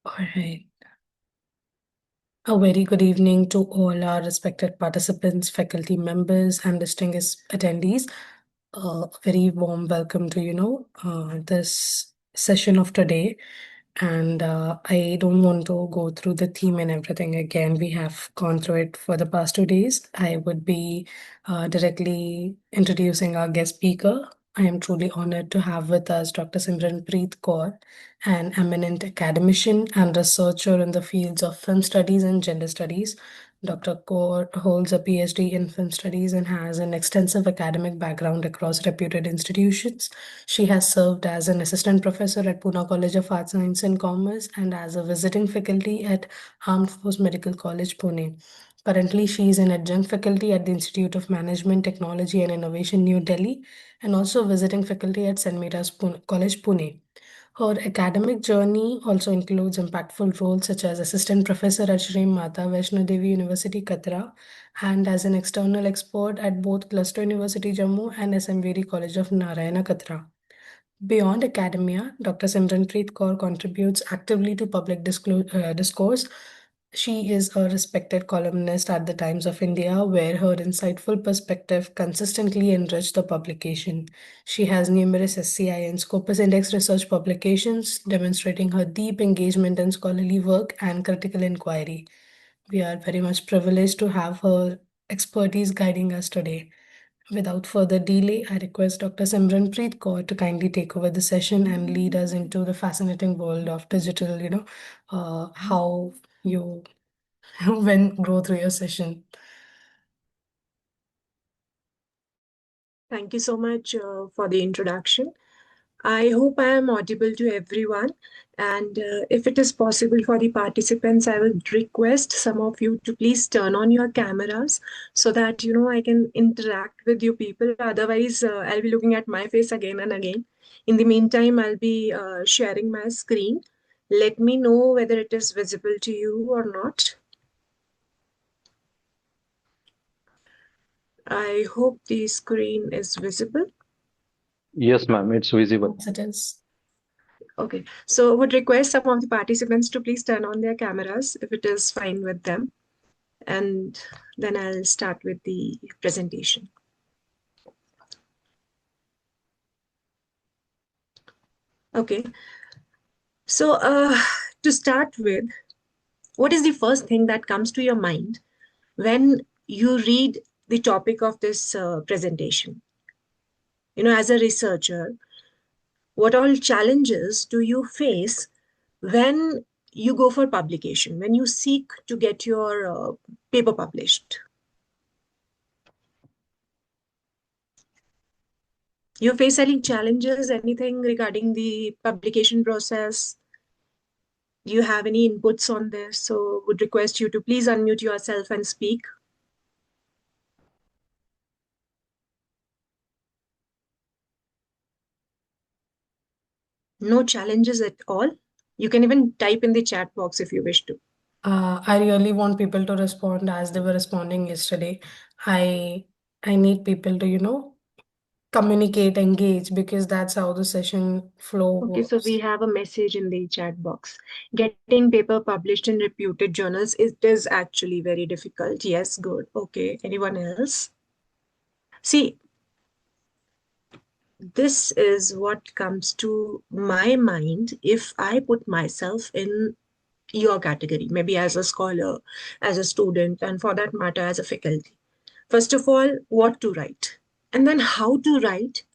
All right. A very good evening to all our respected participants, faculty members, and distinguished attendees. A very warm welcome to, this session of today. And I don't want to go through the theme and everything again. We have gone through it for the past 2 days. I would be directly introducing our guest speaker. I am truly honored to have with us Dr. Simranpreet Kaur, an eminent academician and researcher in the fields of film studies and gender studies. Dr. Kaur holds a PhD in film studies and has an extensive academic background across reputed institutions. She has served as an assistant professor at Pune College of Arts, Science and Commerce and as a visiting faculty at Armed Force Medical College, Pune. Currently, she is an adjunct faculty at the Institute of Management, Technology and Innovation, New Delhi, and also visiting faculty at St. Mira's College, Pune. Her academic journey also includes impactful roles such as assistant professor at Shri Mata Vaishno Devi University, Katra, and as an external expert at both Cluster University, Jammu and SMVD College of Narayana, Katra. Beyond academia, Dr. Simranpreet Kaur contributes actively to public discourse. She is a respected columnist at the Times of India, where her insightful perspective consistently enrich the publication. She has numerous SCI and Scopus Index research publications, demonstrating her deep engagement in scholarly work and critical inquiry. We are very much privileged to have her expertise guiding us today. Without further delay, I request Dr. Simranpreet Kaur to kindly take over the session and lead us into the fascinating world of digital, how you go through your session. Thank you so much for the introduction. I hope I am audible to everyone. And if it is possible for the participants, I would request some of you to please turn on your cameras so that, I can interact with you people. Otherwise, I'll be looking at my face again and again. In the meantime, I'll be sharing my screen. Let me know whether it is visible to you or not. I hope the screen is visible. Yes, ma'am, it's visible. Yes, it is. Okay, so I would request some of the participants to please turn on their cameras if it is fine with them. And then I'll start with the presentation. Okay, so to start with, what is the first thing that comes to your mind when you read the topic of this presentation? As a researcher, what all challenges do you face when you go for publication, when you seek to get your paper published? You face any challenges, anything regarding the publication process? Do you have any inputs on this? So would request you to please unmute yourself and speak. No challenges at all? You can even type in the chat box if you wish to. I really want people to respond as they were responding yesterday. I need people to, communicate, engage, because that's how the session flow Okay, so we works. have a message in the chat box. Getting paper published in reputed journals, it is actually very difficult. Yes, good. Okay, anyone else? See, this is what comes to my mind if I put myself in your category, maybe as a scholar, as a student, and for that matter, as a faculty. First of all, what to write, and then how to write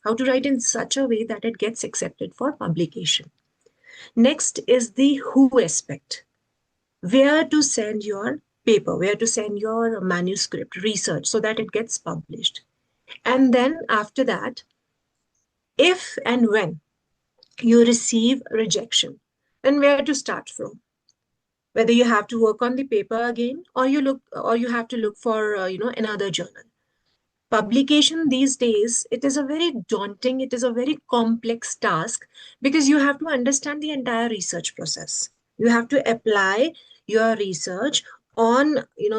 in such a way that it gets accepted for publication. Next is the who aspect, where to send your paper, where to send your manuscript, research, so that it gets published. And then after that, if and when you receive rejection, then where to start from, whether you have to work on the paper again or you have to look for another journal. Publication these days, it is a very daunting, it is a very complex task, because you have to understand the entire research process. You have to apply your research on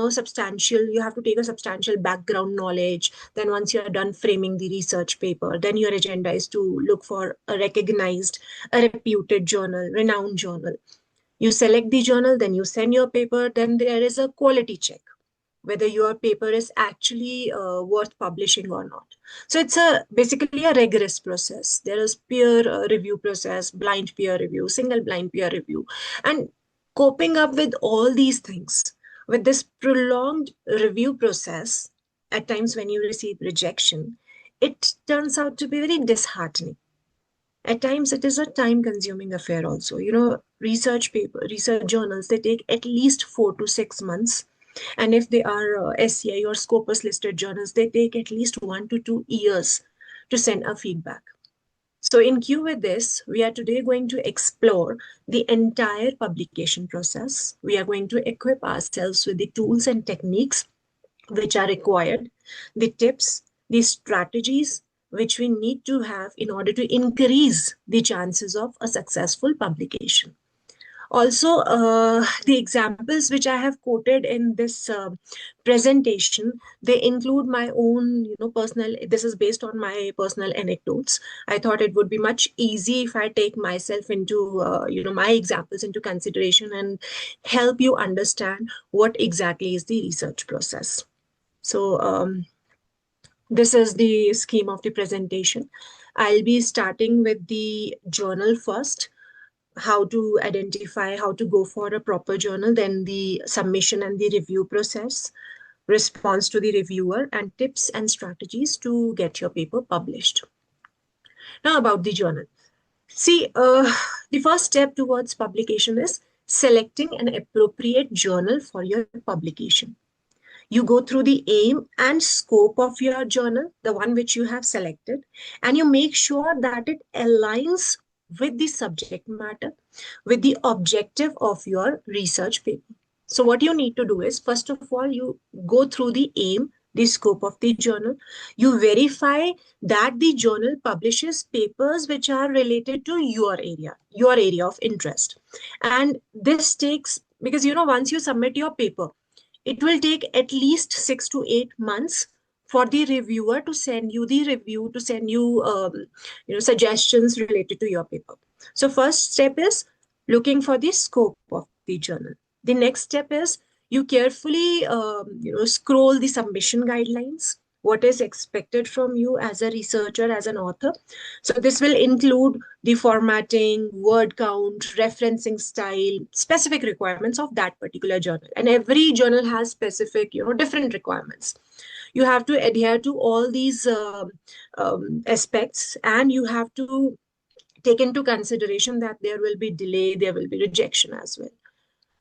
substantial, you have to take a substantial background knowledge. Then once you are done framing the research paper, then your agenda is to look for a recognized, a reputed journal, renowned journal. You select the journal, then you send your paper, then there is a quality check whether your paper is actually worth publishing or not. So it's basically a rigorous process. There is peer review process, blind peer review, single blind peer review, and coping up with all these things, with this prolonged review process, at times when you receive rejection, it turns out to be very disheartening. At times it is a time consuming affair also. Research journals, they take at least 4 to 6 months, and if they are SCI or Scopus listed journals, they take at least 1 to 2 years to send a feedback. So in queue with this, we are today going to explore the entire publication process. We are going to equip ourselves with the tools and techniques which are required, the tips, the strategies which we need to have in order to increase the chances of a successful publication. Also, the examples which I have quoted in this presentation, they include my own, personal, this is based on my personal anecdotes. I thought it would be much easy if I take myself into, my examples into consideration and help you understand what exactly is the research process. So this is the scheme of the presentation. I'll be starting with the journal first, how to identify, how to go for a proper journal, then the submission and the review process, response to the reviewer, and tips and strategies to get your paper published. Now about the journal. See, the first step towards publication is selecting an appropriate journal for your publication. You go through the aim and scope of your journal, the one which you have selected, and you make sure that it aligns with the subject matter, with the objective of your research paper. So what you need to do is, first of all, you go through the aim, the scope of the journal. You verify that the journal publishes papers which are related to your area of interest. And this takes, because, once you submit your paper, it will take at least 6 to 8 months for the reviewer to send you the review, to send you, suggestions related to your paper. So first step is looking for the scope of the journal. The next step is you carefully, scroll the submission guidelines, what is expected from you as a researcher, as an author. So this will include the formatting, word count, referencing style, specific requirements of that particular journal. And every journal has specific, different requirements. You have to adhere to all these aspects, and you have to take into consideration that there will be delay, there will be rejection as well.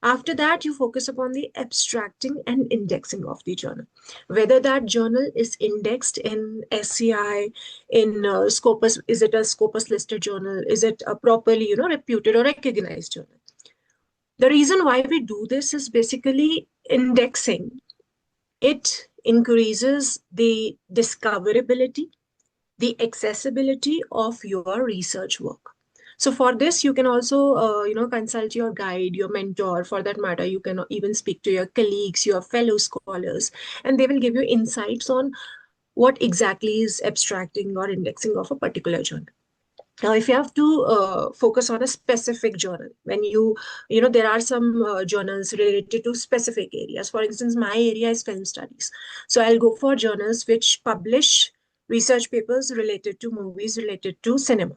After that, you focus upon the abstracting and indexing of the journal. Whether that journal is indexed in SCI, in Scopus, is it a Scopus listed journal? Is it a properly, reputed or recognized journal? The reason why we do this is basically indexing. It increases the discoverability, the accessibility of your research work. So for this, you can also, consult your guide, your mentor. For that matter, you can even speak to your colleagues, your fellow scholars, and they will give you insights on what exactly is abstracting or indexing of a particular journal. Now, if you have to focus on a specific journal, when there are some journals related to specific areas. For instance, my area is film studies. So I'll go for journals which publish research papers related to movies, related to cinema.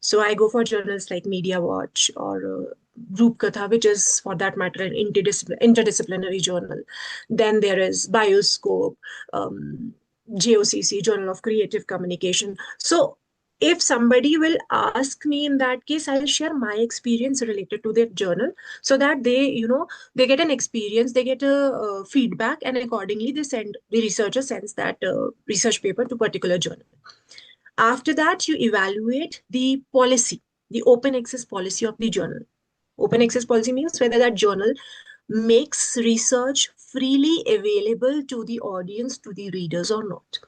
So I go for journals like Media Watch or Group Katha, which is, for that matter, an interdisciplinary journal. Then there is Bioscope, JOCC, Journal of Creative Communication. So if somebody will ask me, in that case, I'll share my experience related to their journal, so that they get an experience, they get a feedback, and accordingly the researcher sends that research paper to particular journal. After that, you evaluate the policy, the open access policy of the journal. Open access policy means whether that journal makes research freely available to the audience, to the readers or not.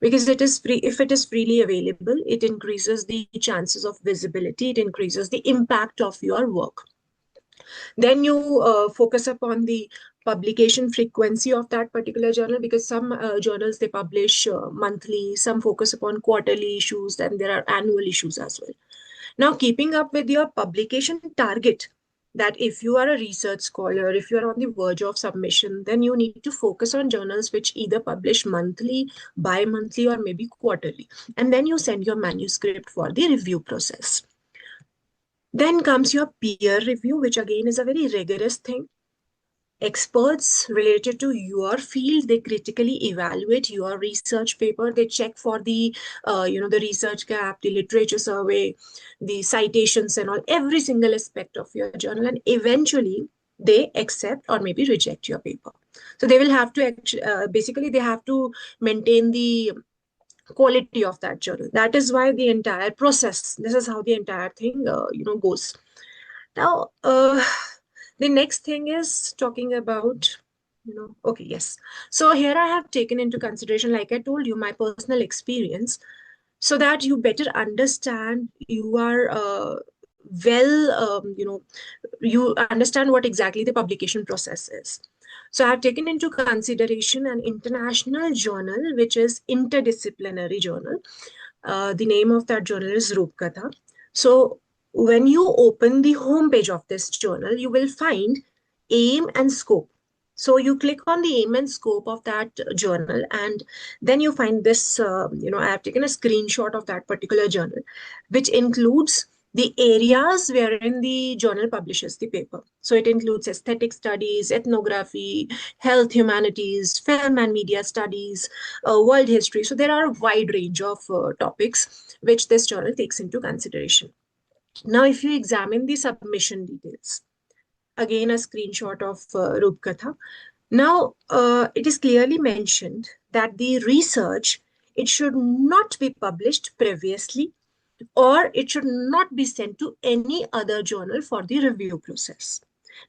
Because it is free. If it is freely available, it increases the chances of visibility, it increases the impact of your work. Then you focus upon the publication frequency of that particular journal, because some journals, they publish monthly, some focus upon quarterly issues, then there are annual issues as well. Now, keeping up with your publication target, that if you are a research scholar, if you are on the verge of submission, then you need to focus on journals which either publish monthly, bi-monthly, or maybe quarterly. And then you send your manuscript for the review process. Then comes your peer review, which again is a very rigorous thing. Experts related to your field, they critically evaluate your research paper. They check for the the research gap, the literature survey, the citations and all, every single aspect of your journal, and eventually they accept or maybe reject your paper. So they will have to basically they have to maintain the quality of that journal. That is why the entire process, this is how the entire thing goes. Now, the next thing is talking about, okay, yes. So here I have taken into consideration, like I told you, my personal experience, so that you better understand, you are you understand what exactly the publication process is. So I have taken into consideration an international journal, which is interdisciplinary journal. The name of that journal is Rupkatha. So when you open the homepage of this journal, you will find aim and scope. So you click on the aim and scope of that journal, and then you find this, I have taken a screenshot of that particular journal, which includes the areas wherein the journal publishes the paper. So it includes aesthetic studies, ethnography, health humanities, film and media studies, world history. So there are a wide range of topics which this journal takes into consideration. Now, if you examine the submission details, again a screenshot of Rupkatha. Now, it is clearly mentioned that the research, it should not be published previously, or it should not be sent to any other journal for the review process.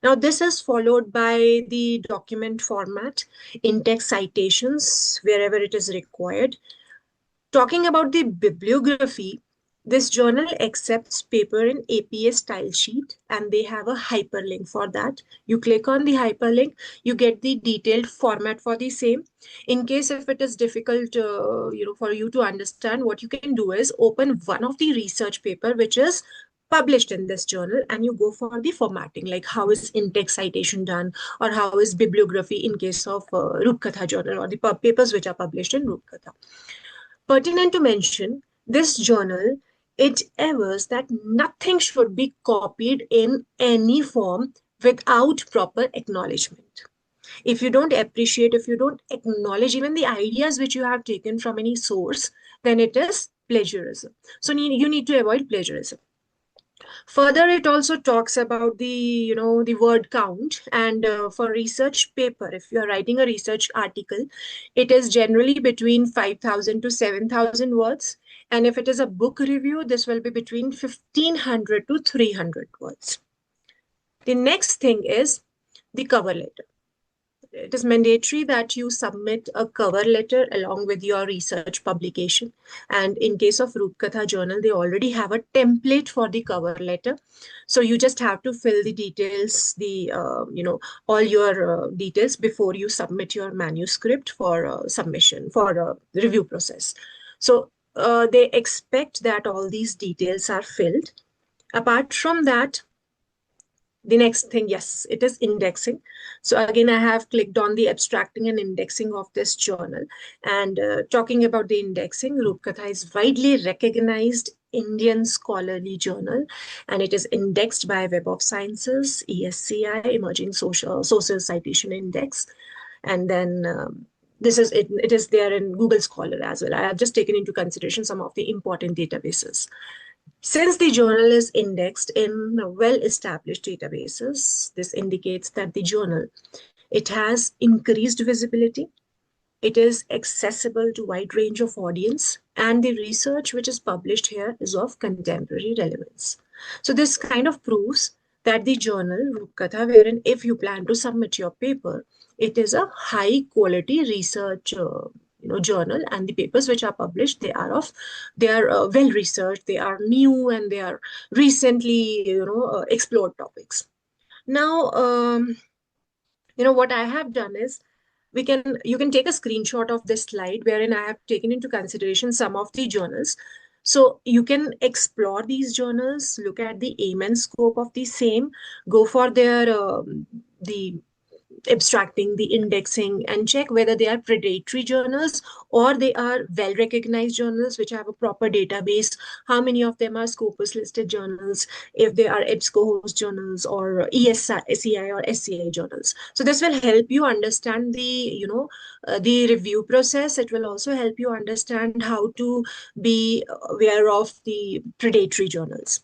Now, this is followed by the document format, in-text citations wherever it is required. Talking about the bibliography, this journal accepts paper in APA style sheet, and they have a hyperlink for that. You click on the hyperlink, you get the detailed format for the same. In case if it is difficult, for you to understand, what you can do is open one of the research paper which is published in this journal, and you go for the formatting, like how is in-text citation done, or how is bibliography in case of Rupkatha journal, or the papers which are published in Rupkatha. Pertinent to mention, this journal, it avers that nothing should be copied in any form without proper acknowledgement. If you don't appreciate, if you don't acknowledge even the ideas which you have taken from any source, then it is plagiarism. So you need to avoid plagiarism. Further, it also talks about the word count, and for research paper, if you are writing a research article, it is generally between 5,000 to 7,000 words. And if it is a book review, this will be between 1,500 to 300 words. The next thing is the cover letter. It is mandatory that you submit a cover letter along with your research publication. And in case of Rupkatha journal, they already have a template for the cover letter. So you just have to fill the details, all your details before you submit your manuscript for submission, for review process. So they expect that all these details are filled. Apart from that, the next thing, yes, it is indexing. So again, I have clicked on the abstracting and indexing of this journal. And talking about the indexing, Rupkatha is widely recognized Indian scholarly journal, and it is indexed by Web of Sciences, ESCI, Emerging Social Citation Index. And then it is there in Google Scholar as well. I have just taken into consideration some of the important databases. Since the journal is indexed in well-established databases, this indicates that the journal, it has increased visibility, it is accessible to a wide range of audience, and the research which is published here is of contemporary relevance. So this kind of proves that the journal, Rupkatha, wherein if you plan to submit your paper, it is a high quality research journal, and the papers which are published, they are well researched, they are new, and they are recently explored topics. Now what I have done is, you can take a screenshot of this slide wherein I have taken into consideration some of the journals. So you can explore these journals, look at the aim and scope of the same, go for their the abstracting, the indexing, and check whether they are predatory journals or they are well recognized journals which have a proper database. How many of them are Scopus listed journals, if they are EBSCO host journals or ESCI or SCI journals. So this will help you understand the review process. It will also help you understand how to be aware of the predatory journals.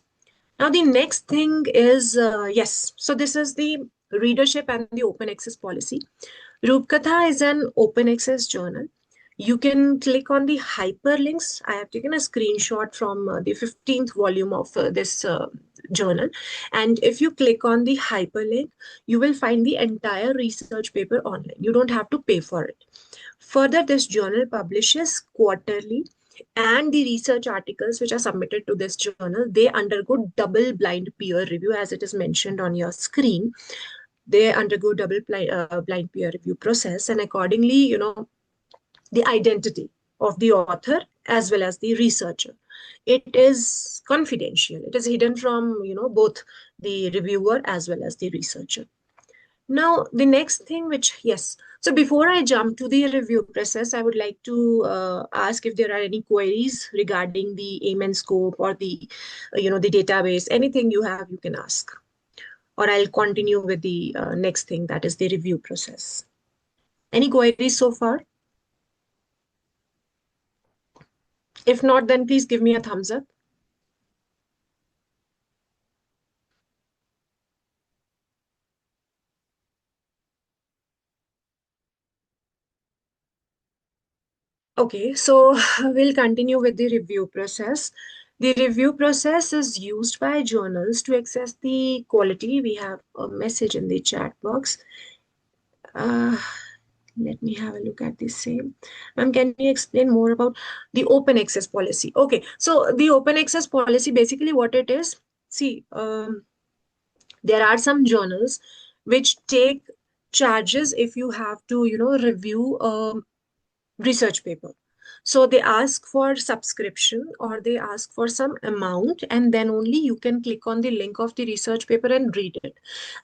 Now, the next thing is, yes, so this is the readership and the open access policy. Rupkatha is an open access journal. You can click on the hyperlinks. I have taken a screenshot from the 15th volume of this journal. And if you click on the hyperlink, you will find the entire research paper online. You don't have to pay for it. Further, this journal publishes quarterly, and the research articles which are submitted to this journal, they undergo double blind peer review, as it is mentioned on your screen. They undergo double blind peer review process, and accordingly, the identity of the author as well as the researcher, it is confidential. It is hidden from both the reviewer as well as the researcher. Now, the next thing which, yes, so before I jump to the review process, I would like to ask if there are any queries regarding the aim and scope or the database, anything you have, you can ask. Or I'll continue with the next thing, that is the review process. Any queries so far? If not, then please give me a thumbs up. Okay, so we'll continue with the review process. The review process is used by journals to assess the quality. We have a message in the chat box. Let me have a look at the same. Ma'am, can you explain more about the open access policy? Okay, so the open access policy, basically what it is, see, there are some journals which take charges if you have to, review research paper. So they ask for subscription or they ask for some amount, and then only you can click on the link of the research paper and read it.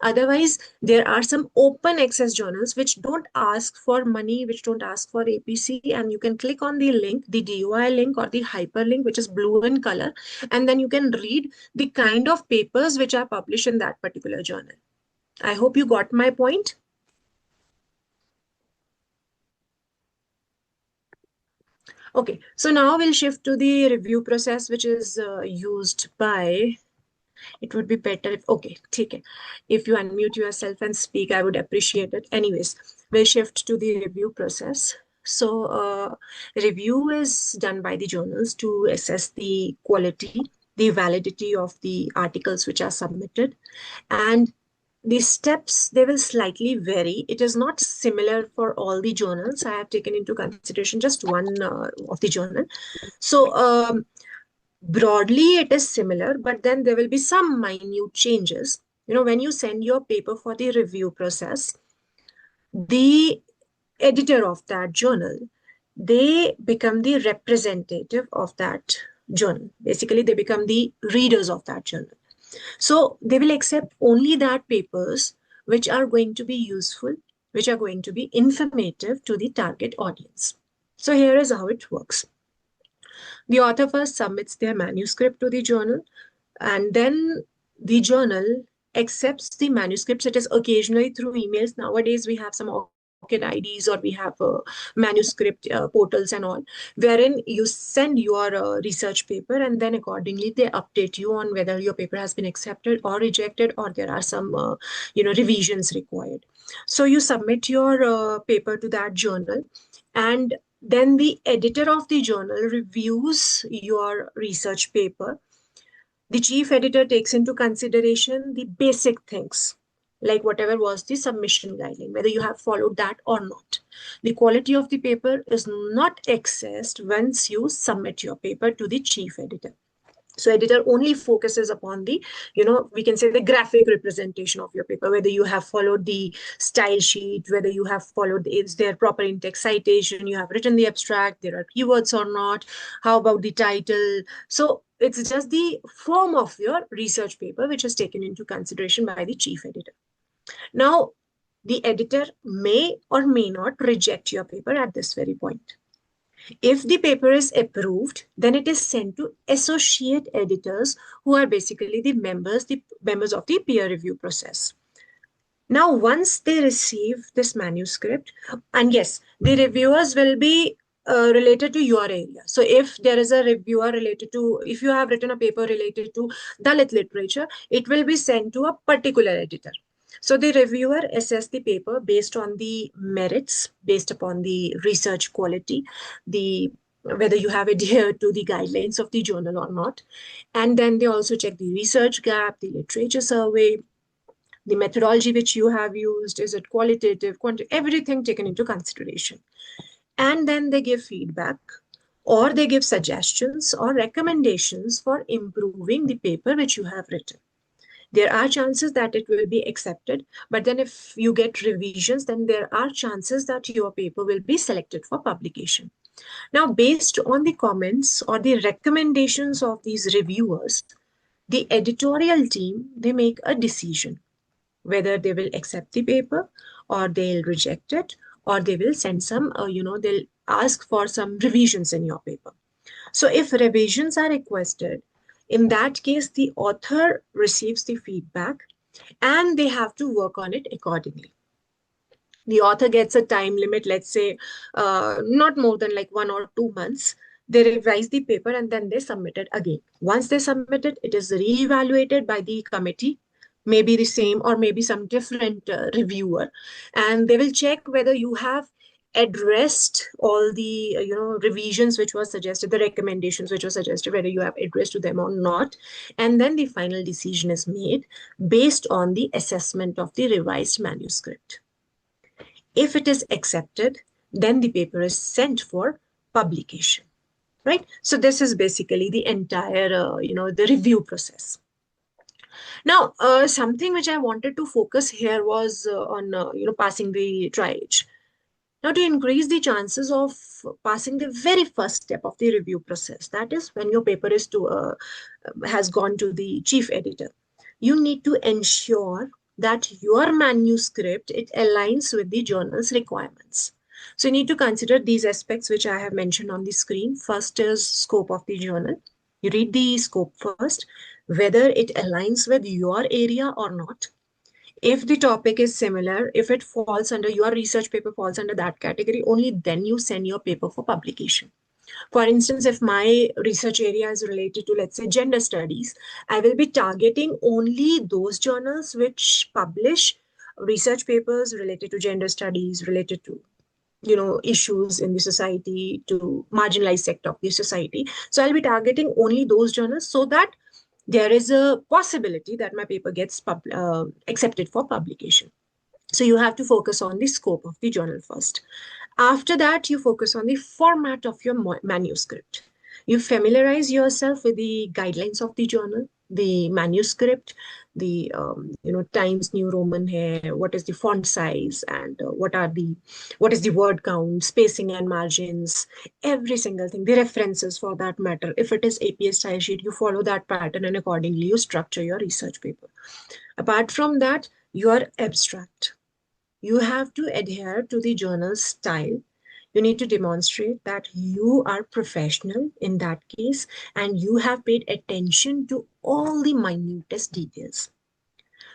Otherwise, there are some open access journals which don't ask for money, which don't ask for APC, and you can click on the link, the DOI link or the hyperlink, which is blue in color, and then you can read the kind of papers which are published in that particular journal. I hope you got my point. Okay, so now we'll shift to the review process, which is used by, it would be better if, okay, take it. If you unmute yourself and speak, I would appreciate it. Anyways, we'll shift to the review process. So review is done by the journals to assess the quality, the validity of the articles which are submitted, and the steps, they will slightly vary. It is not similar for all the journals. I have taken into consideration just one of the journal. So broadly, it is similar, but then there will be some minute changes. When you send your paper for the review process, the editor of that journal, they become the representative of that journal. Basically, they become the readers of that journal. So they will accept only that papers which are going to be useful, which are going to be informative to the target audience. So here is how it works. The author first submits their manuscript to the journal, and then the journal accepts the manuscripts. It is occasionally through emails. Nowadays, we have some ORCID IDs or we have manuscript portals and all, wherein you send your research paper and then accordingly they update you on whether your paper has been accepted or rejected or there are some revisions required. So you submit your paper to that journal, and then the editor of the journal reviews your research paper. The chief editor takes into consideration the basic things, like whatever was the submission guideline, whether you have followed that or not. The quality of the paper is not assessed once you submit your paper to the chief editor. So editor only focuses upon the, we can say the graphic representation of your paper, whether you have followed the style sheet, whether you have followed, is there proper in-text citation, you have written the abstract, there are keywords or not, how about the title. So it's just the form of your research paper which is taken into consideration by the chief editor. Now, the editor may or may not reject your paper at this very point. If the paper is approved, then it is sent to associate editors, who are basically the members of the peer review process. Now, once they receive this manuscript, and yes, the reviewers will be related to your area. So if there is a reviewer related to, if you have written a paper related to Dalit literature, it will be sent to a particular editor. So the reviewer assess the paper based on the merits, based upon the research quality, the whether you have adhered to the guidelines of the journal or not. And then they also check the research gap, the literature survey, the methodology which you have used, is it qualitative, quantitative, everything taken into consideration. And then they give feedback, or they give suggestions or recommendations for improving the paper which you have written. There are chances that it will be accepted, but then if you get revisions, then there are chances that your paper will be selected for publication. Now, based on the comments or the recommendations of these reviewers, the editorial team, they make a decision whether they will accept the paper or they'll reject it, or they will send some, they'll ask for some revisions in your paper. So if revisions are requested, in that case, the author receives the feedback and they have to work on it accordingly. The author gets a time limit, let's say not more than like 1 or 2 months. They revise the paper and then they submit it again. Once they submit it, it is re-evaluated by the committee, maybe the same or maybe some different reviewer, and they will check whether you have addressed all the revisions which were suggested, the recommendations which were suggested, whether you have addressed to them or not. And then the final decision is made based on the assessment of the revised manuscript. If it is accepted, then the paper is sent for publication, right? So this is basically the entire the review process. Now, something which I wanted to focus here was on passing the triage. Now, to increase the chances of passing the very first step of the review process, that is when your paper is has gone to the chief editor, you need to ensure that your manuscript, it aligns with the journal's requirements. So you need to consider these aspects which I have mentioned on the screen. First is scope of the journal. You read the scope first, whether it aligns with your area or not. If the topic is similar, if it falls under, your research paper falls under that category, only then you send your paper for publication. For instance, if my research area is related to, let's say, gender studies, I will be targeting only those journals which publish research papers related to gender studies, related to issues in the society, to marginalized sector of the society. So I'll be targeting only those journals so that there is a possibility that my paper gets accepted for publication. So you have to focus on the scope of the journal first. After that, you focus on the format of your manuscript. You familiarize yourself with the guidelines of the journal, the manuscript, the Times New Roman here, what is the font size, and what is the word count, spacing and margins, every single thing, the references for that matter. If it is APA style sheet, you follow that pattern and accordingly you structure your research paper. Apart from that, your abstract. You have to adhere to the journal's style. You need to demonstrate that you are professional in that case and you have paid attention to all the minutest details.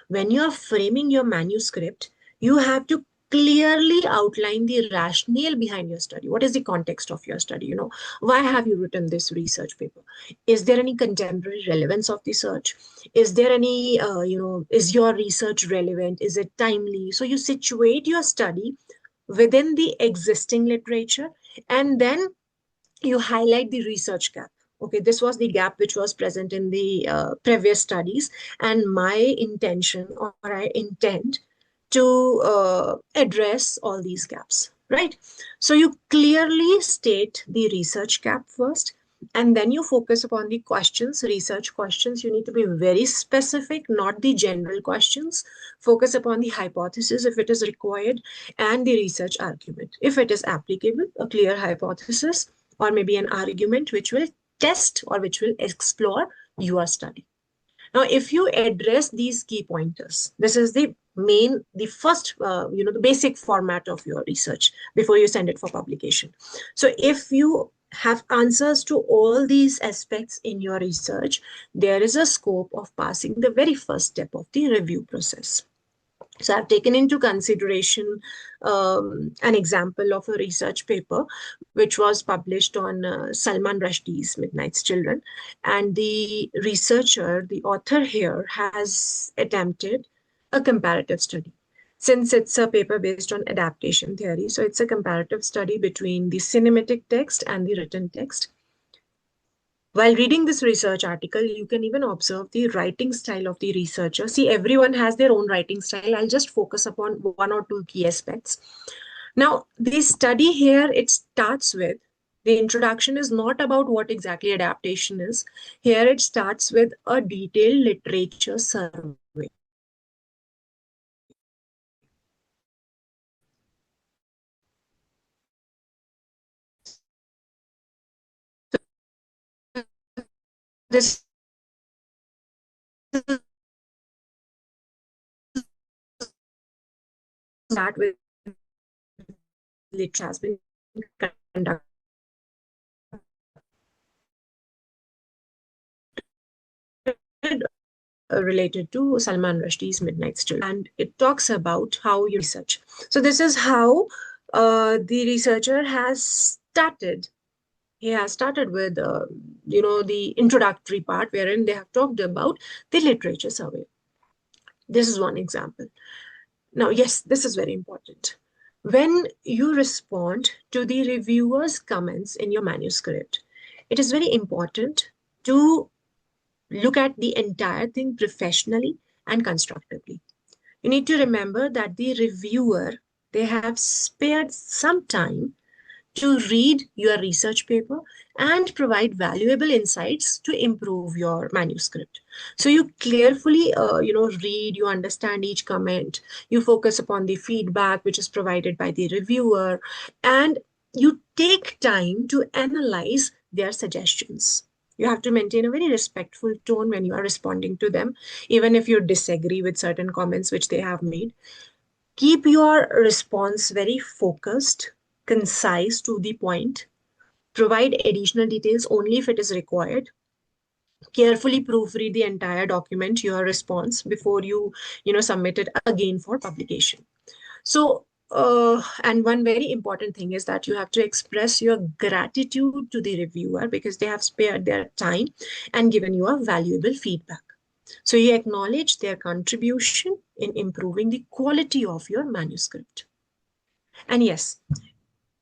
When you are framing your manuscript, you have to clearly outline the rationale behind your study. What is the context of your study? Why have you written this research paper? Is there any contemporary relevance of the search? Is there any, is your research relevant? Is it timely? So you situate your study within the existing literature, and then you highlight the research gap. Okay, this was the gap which was present in the previous studies, and my intention, or I intend to address all these gaps, right? So you clearly state the research gap first, And then you focus upon the questions, research questions. You need to be very specific, not the general questions. Focus upon the hypothesis if it is required, and the research argument. If it is applicable, a clear hypothesis, or maybe an argument which will test or which will explore your study. Now, if you address these key pointers, this is the first, the basic format of your research before you send it for publication. So if you have answers to all these aspects in your research, there is a scope of passing the very first step of the review process. So I've taken into consideration an example of a research paper which was published on Salman Rushdie's Midnight's Children. And the researcher, the author here, has attempted a comparative study. Since it's a paper based on adaptation theory, so it's a comparative study between the cinematic text and the written text. While reading this research article, you can even observe the writing style of the researcher. See, everyone has their own writing style. I'll just focus upon one or two key aspects. Now, the study here, it starts with, the introduction is not about what exactly adaptation is. Here it starts with a detailed literature survey. This start with literature has been conducted related to Salman Rushdie's Midnight's Children. And it talks about how you research. So this is how the researcher has started. He has started with, the introductory part wherein they have talked about the literature survey. This is one example. Now, yes, this is very important. When you respond to the reviewer's comments in your manuscript, it is very important to look at the entire thing professionally and constructively. You need to remember that the reviewer, they have spared some time to read your research paper and provide valuable insights to improve your manuscript. So you carefully, read, you understand each comment, you focus upon the feedback which is provided by the reviewer, and you take time to analyze their suggestions. You have to maintain a very respectful tone when you are responding to them, even if you disagree with certain comments which they have made. Keep your response very focused, concise, to the point. Provide additional details only if it is required. Carefully proofread the entire document, your response, before you submit it again for publication. So, and one very important thing is that you have to express your gratitude to the reviewer because they have spared their time and given you a valuable feedback. So you acknowledge their contribution in improving the quality of your manuscript. And yes,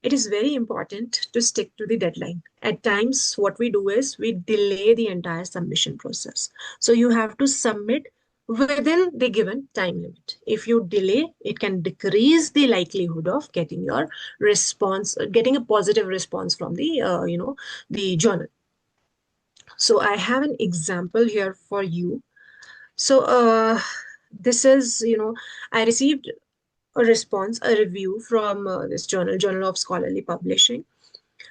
it is very important to stick to the deadline. At times, what we do is we delay the entire submission process. So you have to submit within the given time limit. If you delay, it can decrease the likelihood of getting your response, getting a positive response from the journal. So I have an example here for you. So this is, I received a response, a review from this journal, Journal of Scholarly Publishing.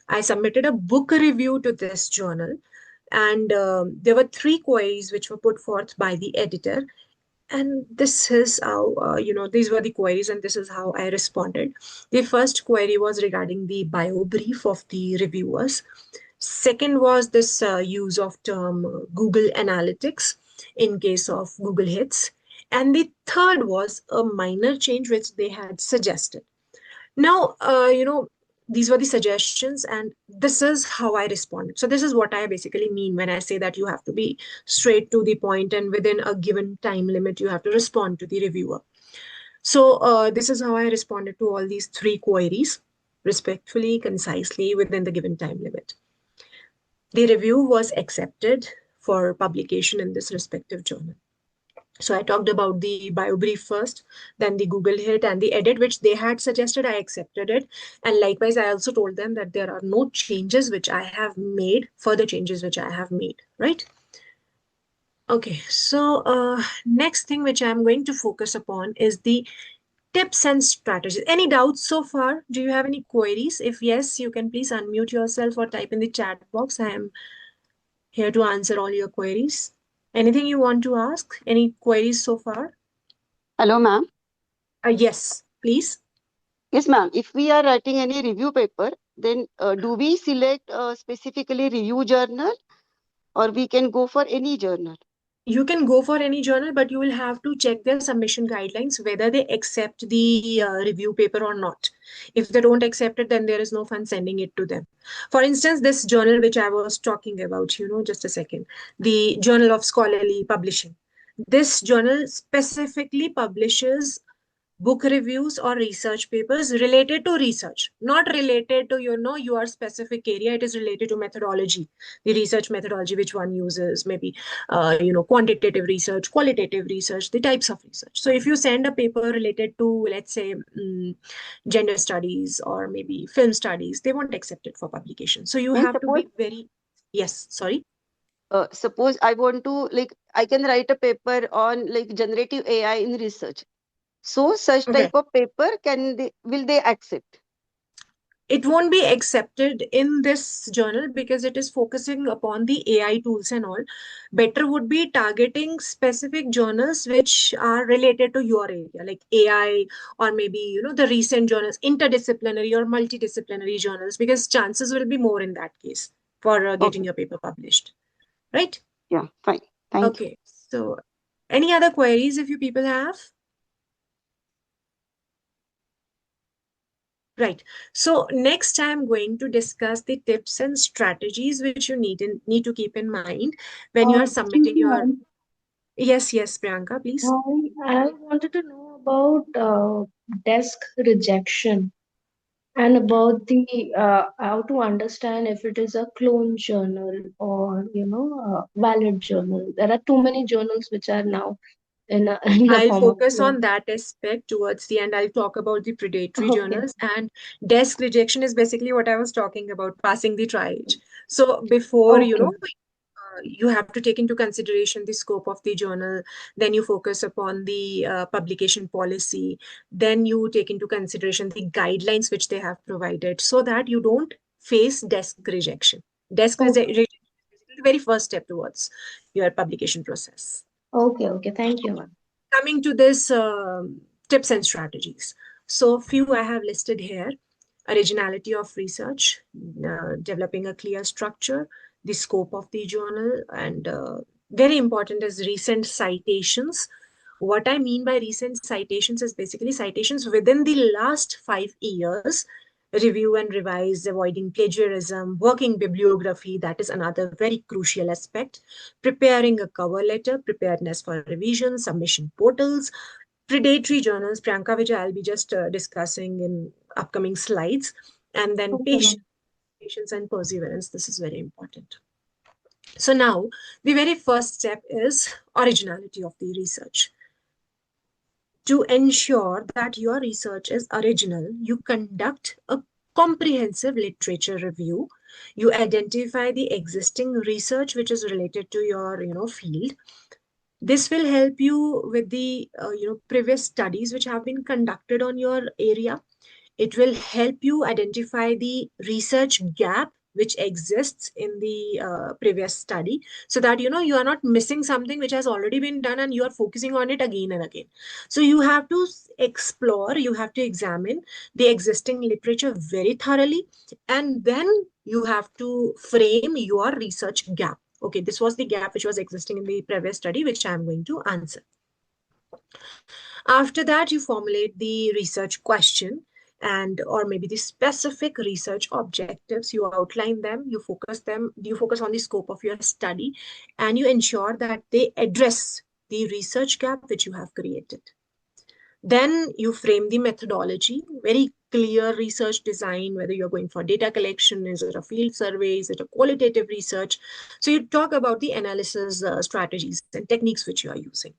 I submitted a book review to this journal, and there were 3 queries which were put forth by the editor. And this is how, these were the queries, and this is how I responded. The first query was regarding the bio brief of the reviewers. Second was this use of term Google Analytics in case of Google Hits. And the third was a minor change which they had suggested. Now, these were the suggestions, and this is how I responded. So this is what I basically mean when I say that you have to be straight to the point, and within a given time limit, you have to respond to the reviewer. So this is how I responded to all these 3 queries, respectfully, concisely, within the given time limit. The review was accepted for publication in this respective journal. So I talked about the bio brief first, then the Google hit and the edit, which they had suggested. I accepted it. And likewise, I also told them that there are no changes which I have made, further changes which I have made, right? Okay, so next thing which I'm going to focus upon is the tips and strategies. Any doubts so far? Do you have any queries? If yes, you can please unmute yourself or type in the chat box. I am here to answer all your queries. Anything you want to ask? Any queries so far? Hello, ma'am. Yes, please. Yes, ma'am. If we are writing any review paper, then do we select specifically review journal or we can go for any journal? You can go for any journal, but you will have to check their submission guidelines, whether they accept the review paper or not. If they don't accept it, then there is no fun sending it to them. For instance, this journal which I was talking about, just a second, the Journal of Scholarly Publishing. This journal specifically publishes book reviews or research papers related to research, not related to your specific area. It is related to methodology, the research methodology which one uses, maybe quantitative research, qualitative research, the types of research. So if you send a paper related to, let's say, gender studies or maybe film studies, they won't accept it for publication. So you And have to be very, yes, sorry. suppose I want to I can write a paper on generative AI in research. So such Okay. type of paper will they accept? It won't be accepted in this journal because it is focusing upon the AI tools and all. Better would be targeting specific journals which are related to your area, like AI, or maybe, the recent journals, interdisciplinary or multidisciplinary journals, because chances will be more in that case for getting Okay. your paper published, right? Yeah, fine. Thank you. Okay. So any other queries if you people have? Right. So next I'm going to discuss the tips and strategies which you need to keep in mind when you are Excuse submitting me, your. ma'am. Yes, Priyanka, please. I wanted to know about desk rejection and about the how to understand if it is a clone journal or a valid journal. There are too many journals which are now in in the I'll form of focus clone. on that aspect towards the end. I'll talk about the predatory Okay. journals, and desk rejection is basically what I was talking about, passing the triage. So before, Okay. you have to take into consideration the scope of the journal, then you focus upon the publication policy, then you take into consideration the guidelines which they have provided so that you don't face desk rejection. Okay. Rejection is the very first step towards your publication process. Okay. Okay. Thank you, ma'am. Coming to this tips and strategies. So few I have listed here: originality of research, developing a clear structure, the scope of the journal, and very important is recent citations. What I mean by recent citations is basically citations within the last 5 years, review and revise, avoiding plagiarism, working bibliography. That is another very crucial aspect. Preparing a cover letter, preparedness for revision, submission portals, predatory journals, Priyanka, which I'll be just discussing in upcoming slides, and then Okay, ma'am. patience and perseverance. This is very important. So now the very first step is originality of the research. To ensure that your research is original, you conduct a comprehensive literature review. You identify the existing research which is related to your field. This will help you with the previous studies which have been conducted on your area. It will help you identify the research gap which exists in the previous study, so that you are not missing something which has already been done and you are focusing on it again and again. So you have to explore, you have to examine the existing literature very thoroughly, and then you have to frame your research gap. Okay, this was the gap which was existing in the previous study, which I am going to answer. After that, you formulate the research question and or maybe the specific research objectives. You outline them, you focus on the scope of your study, and you ensure that they address the research gap which you have created. Then you frame the methodology, very clear research design, whether you're going for data collection, is it a field survey, is it a qualitative research. So you talk about the analysis strategies and techniques which you are using.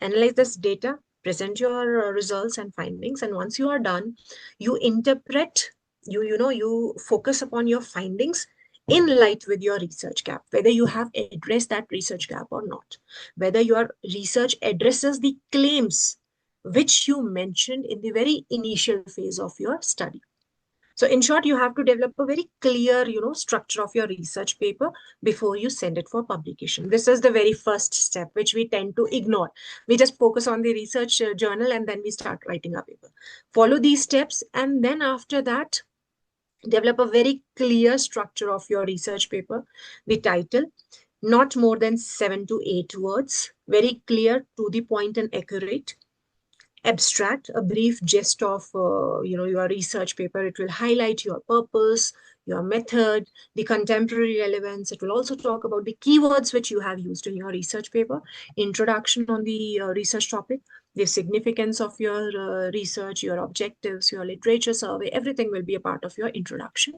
Analyze this data, present your results and findings, and once you are done, you interpret, you focus upon your findings in light with your research gap, whether you have addressed that research gap or not, whether your research addresses the claims which you mentioned in the very initial phase of your study. So in short, you have to develop a very clear, structure of your research paper before you send it for publication. This is the very first step, which we tend to ignore. We just focus on the research journal and then we start writing our paper. Follow these steps, and then after that, develop a very clear structure of your research paper. The title, not more than 7 to 8 words, very clear, to the point and accurate. Abstract, a brief gist of your research paper. It will highlight your purpose, your method, the contemporary relevance. It will also talk about the keywords which you have used in your research paper, introduction on the research topic, the significance of your research, your objectives, your literature survey. Everything will be a part of your introduction.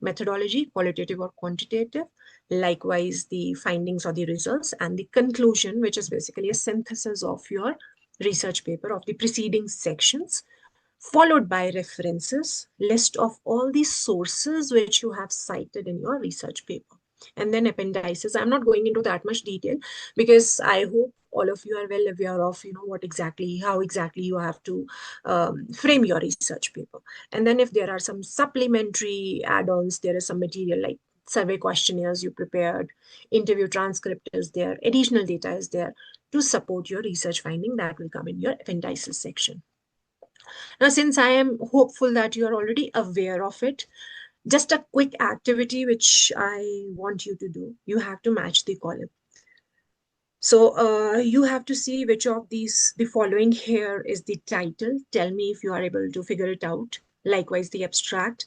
Methodology, qualitative or quantitative. Likewise, the findings or the results, and the conclusion, which is basically a synthesis of your research paper of the preceding sections, followed by references, list of all the sources which you have cited in your research paper, and then appendices. I'm not going into that much detail because I hope all of you are well aware of how exactly you have to frame your research paper. And then if there are some supplementary add-ons, there is some material like survey questionnaires you prepared, interview transcript is there, additional data is there to support your research finding, that will come in your appendices section. Now, since I am hopeful that you are already aware of it, just a quick activity which I want you to do. You have to match the column. So you have to see which of the following here is the title. Tell me if you are able to figure it out. Likewise, the abstract,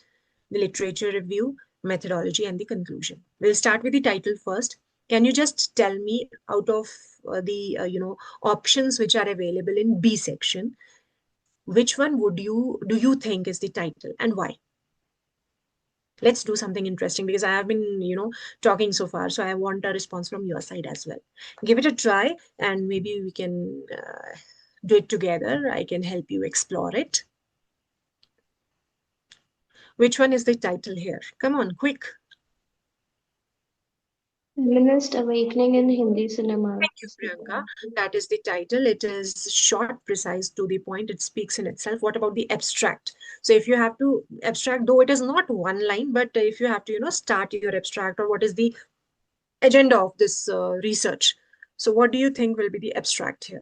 the literature review, methodology, and the conclusion. We'll start with the title first. Can you just tell me out of the options which are available in B section, which one do you think is the title and why? Let's do something interesting because I have been, talking so far. So I want a response from your side as well. Give it a try and maybe we can do it together. I can help you explore it. Which one is the title here? Come on, quick. Feminist Awakening in Hindi Cinema. Thank you, Priyanka. That is the title. It is short, precise, to the point. It speaks in itself. What about the abstract? So if you have to abstract, though it is not one line, but if you have to, start your abstract, or what is the agenda of this research. So what do you think will be the abstract here?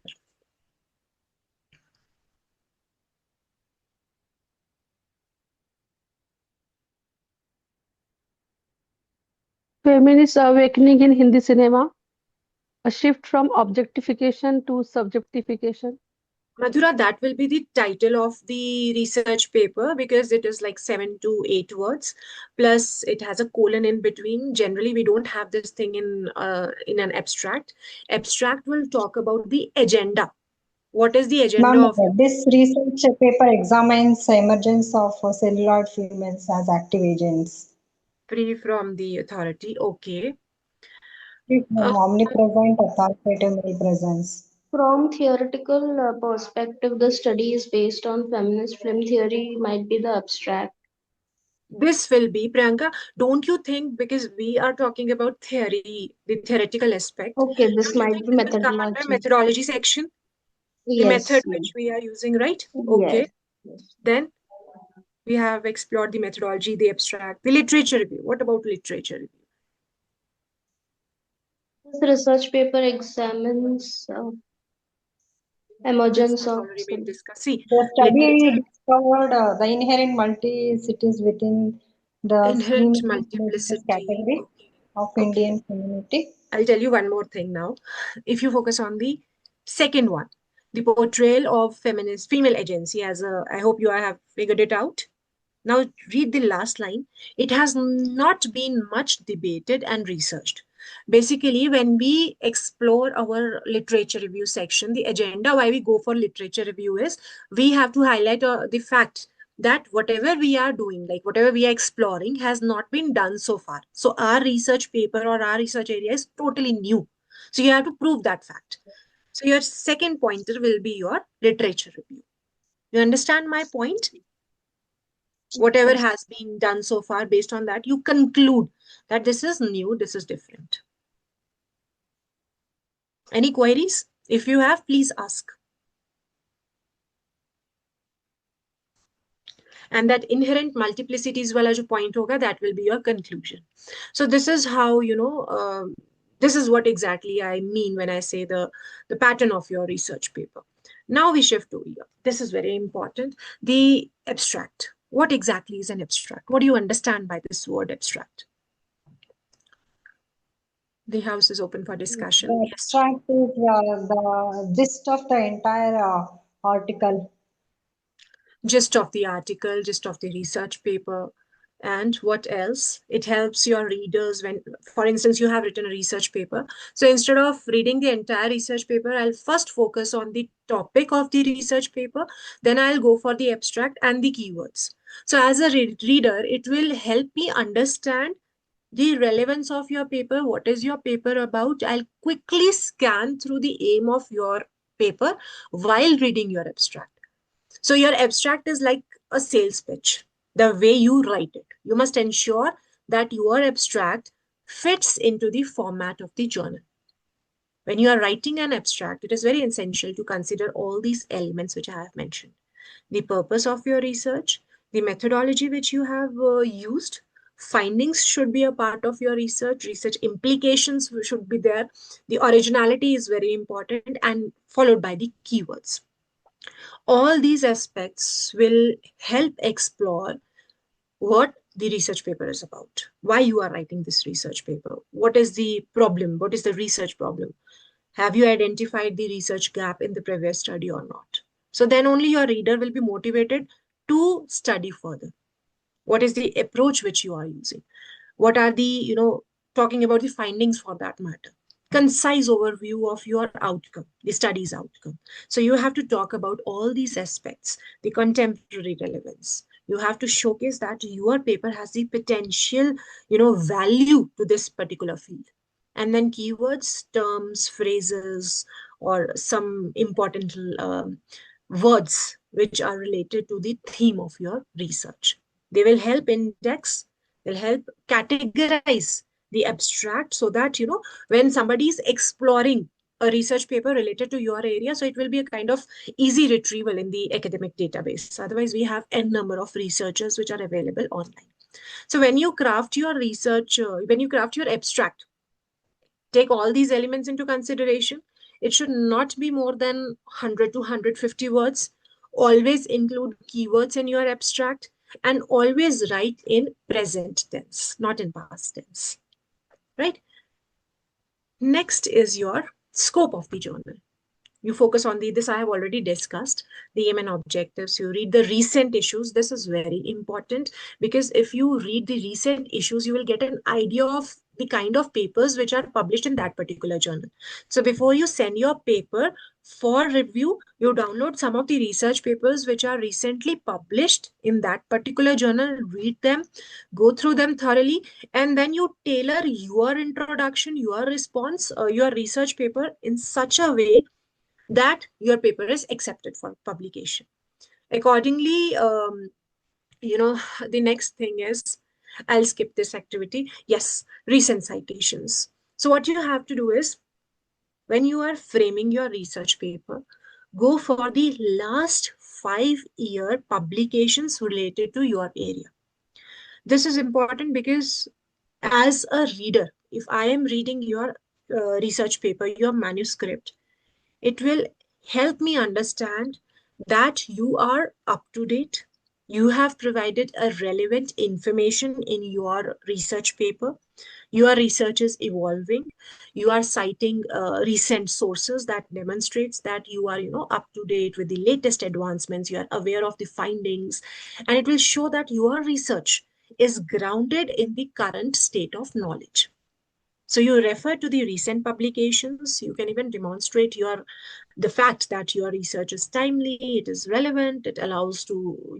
Feminist awakening in Hindi cinema, a shift from objectification to subjectification. Madhura, that will be the title of the research paper because it is like 7 to 8 words. Plus, it has a colon in between. Generally, we don't have this thing in an abstract. Abstract will talk about the agenda. What is the agenda Ma'am, of this research paper examines emergence of celluloid females as active agents. free from the authority? Okay. Omnipresent authoritative male presence. From theoretical perspective, the study is based on feminist film theory, might be the abstract. This will be, Priyanka, don't you think, because we are talking about theory, the theoretical aspect, Okay, this don't you might think be this will come under methodology. methodology section? The Yes, method yes, which we are using, right? Okay. yes. Then we have explored the methodology, the abstract, the literature review. What about literature review? This research paper examines This emergence has of already been discussed. See, The literature study discovered the inherent multicities within the inherent scheme multiplicity. category Okay. of Okay. Indian community. I'll tell you one more thing now. If you focus on the second one, the portrayal of female agency as a, I hope you have figured it out. Now read the last line. It has not been much debated and researched. Basically, when we explore our literature review section, the agenda why we go for literature review is we have to highlight the fact that whatever we are doing, like whatever we are exploring, has not been done so far. So our research paper or our research area is totally new. So you have to prove that fact. So your second pointer will be your literature review. You understand my point? Whatever has been done so far, based on that, you conclude that this is new, this is different. Any queries? If you have, please ask. And that inherent multiplicity is wala jo point hoga, that will be your conclusion. So this is how, this is what exactly I mean when I say the pattern of your research paper. Now we shift to here. This is very important. The abstract. What exactly is an abstract? What do you understand by this word abstract? The house is open for discussion. The Yes. abstract is the gist of the entire article. Gist of the article, gist of the research paper. And what else? It helps your readers when, for instance, you have written a research paper. So instead of reading the entire research paper, I'll first focus on the topic of the research paper. Then I'll go for the abstract and the keywords. So as a reader, it will help me understand the relevance of your paper. What is your paper about? I'll quickly scan through the aim of your paper while reading your abstract. So your abstract is like a sales pitch. The way you write it, you must ensure that your abstract fits into the format of the journal. When you are writing an abstract, it is very essential to consider all these elements which I have mentioned. The purpose of your research, the methodology which you have used, findings should be a part of your research implications should be there, the originality is very important, and followed by the keywords. All these aspects will help explore what the research paper is about, why you are writing this research paper, what is the problem, what is the research problem, have you identified the research gap in the previous study or not. So then only your reader will be motivated to study further. What is the approach which you are using? What are the, talking about the findings for that matter. Concise overview of your outcome, the study's outcome. So you have to talk about all these aspects, the contemporary relevance. You have to showcase that your paper has the potential, value to this particular field. And then keywords, terms, phrases, or some important words which are related to the theme of your research. They will help index, they'll help categorize the abstract so that, when somebody is exploring a research paper related to your area, so it will be a kind of easy retrieval in the academic database. Otherwise, we have n number of researchers which are available online. So when you craft your research, when you craft your abstract, take all these elements into consideration. It should not be more than 100 to 150 words. Always include keywords in your abstract and always write in present tense, not in past tense. Right? Next is your scope of the journal. You focus on this I have already discussed, the aim and objectives. You read the recent issues. This is very important because if you read the recent issues, you will get an idea of the kind of papers which are published in that particular journal. So before you send your paper for review, you download some of the research papers which are recently published in that particular journal, read them, go through them thoroughly, and then you tailor your introduction, your response, your research paper in such a way that your paper is accepted for publication. Accordingly, the next thing is, I'll skip this activity. Yes, recent citations. So what you have to do is, when you are framing your research paper, go for the last 5-year publications related to your area. This is important because as a reader, if I am reading your research paper, your manuscript, it will help me understand that you are up to date. You have provided a relevant information in your research paper. Your research is evolving. You are citing recent sources that demonstrates that you are, up to date with the latest advancements. You are aware of the findings, and it will show that your research is grounded in the current state of knowledge. So you refer to the recent publications. You can even demonstrate the fact that your research is timely, it is relevant, it allows to,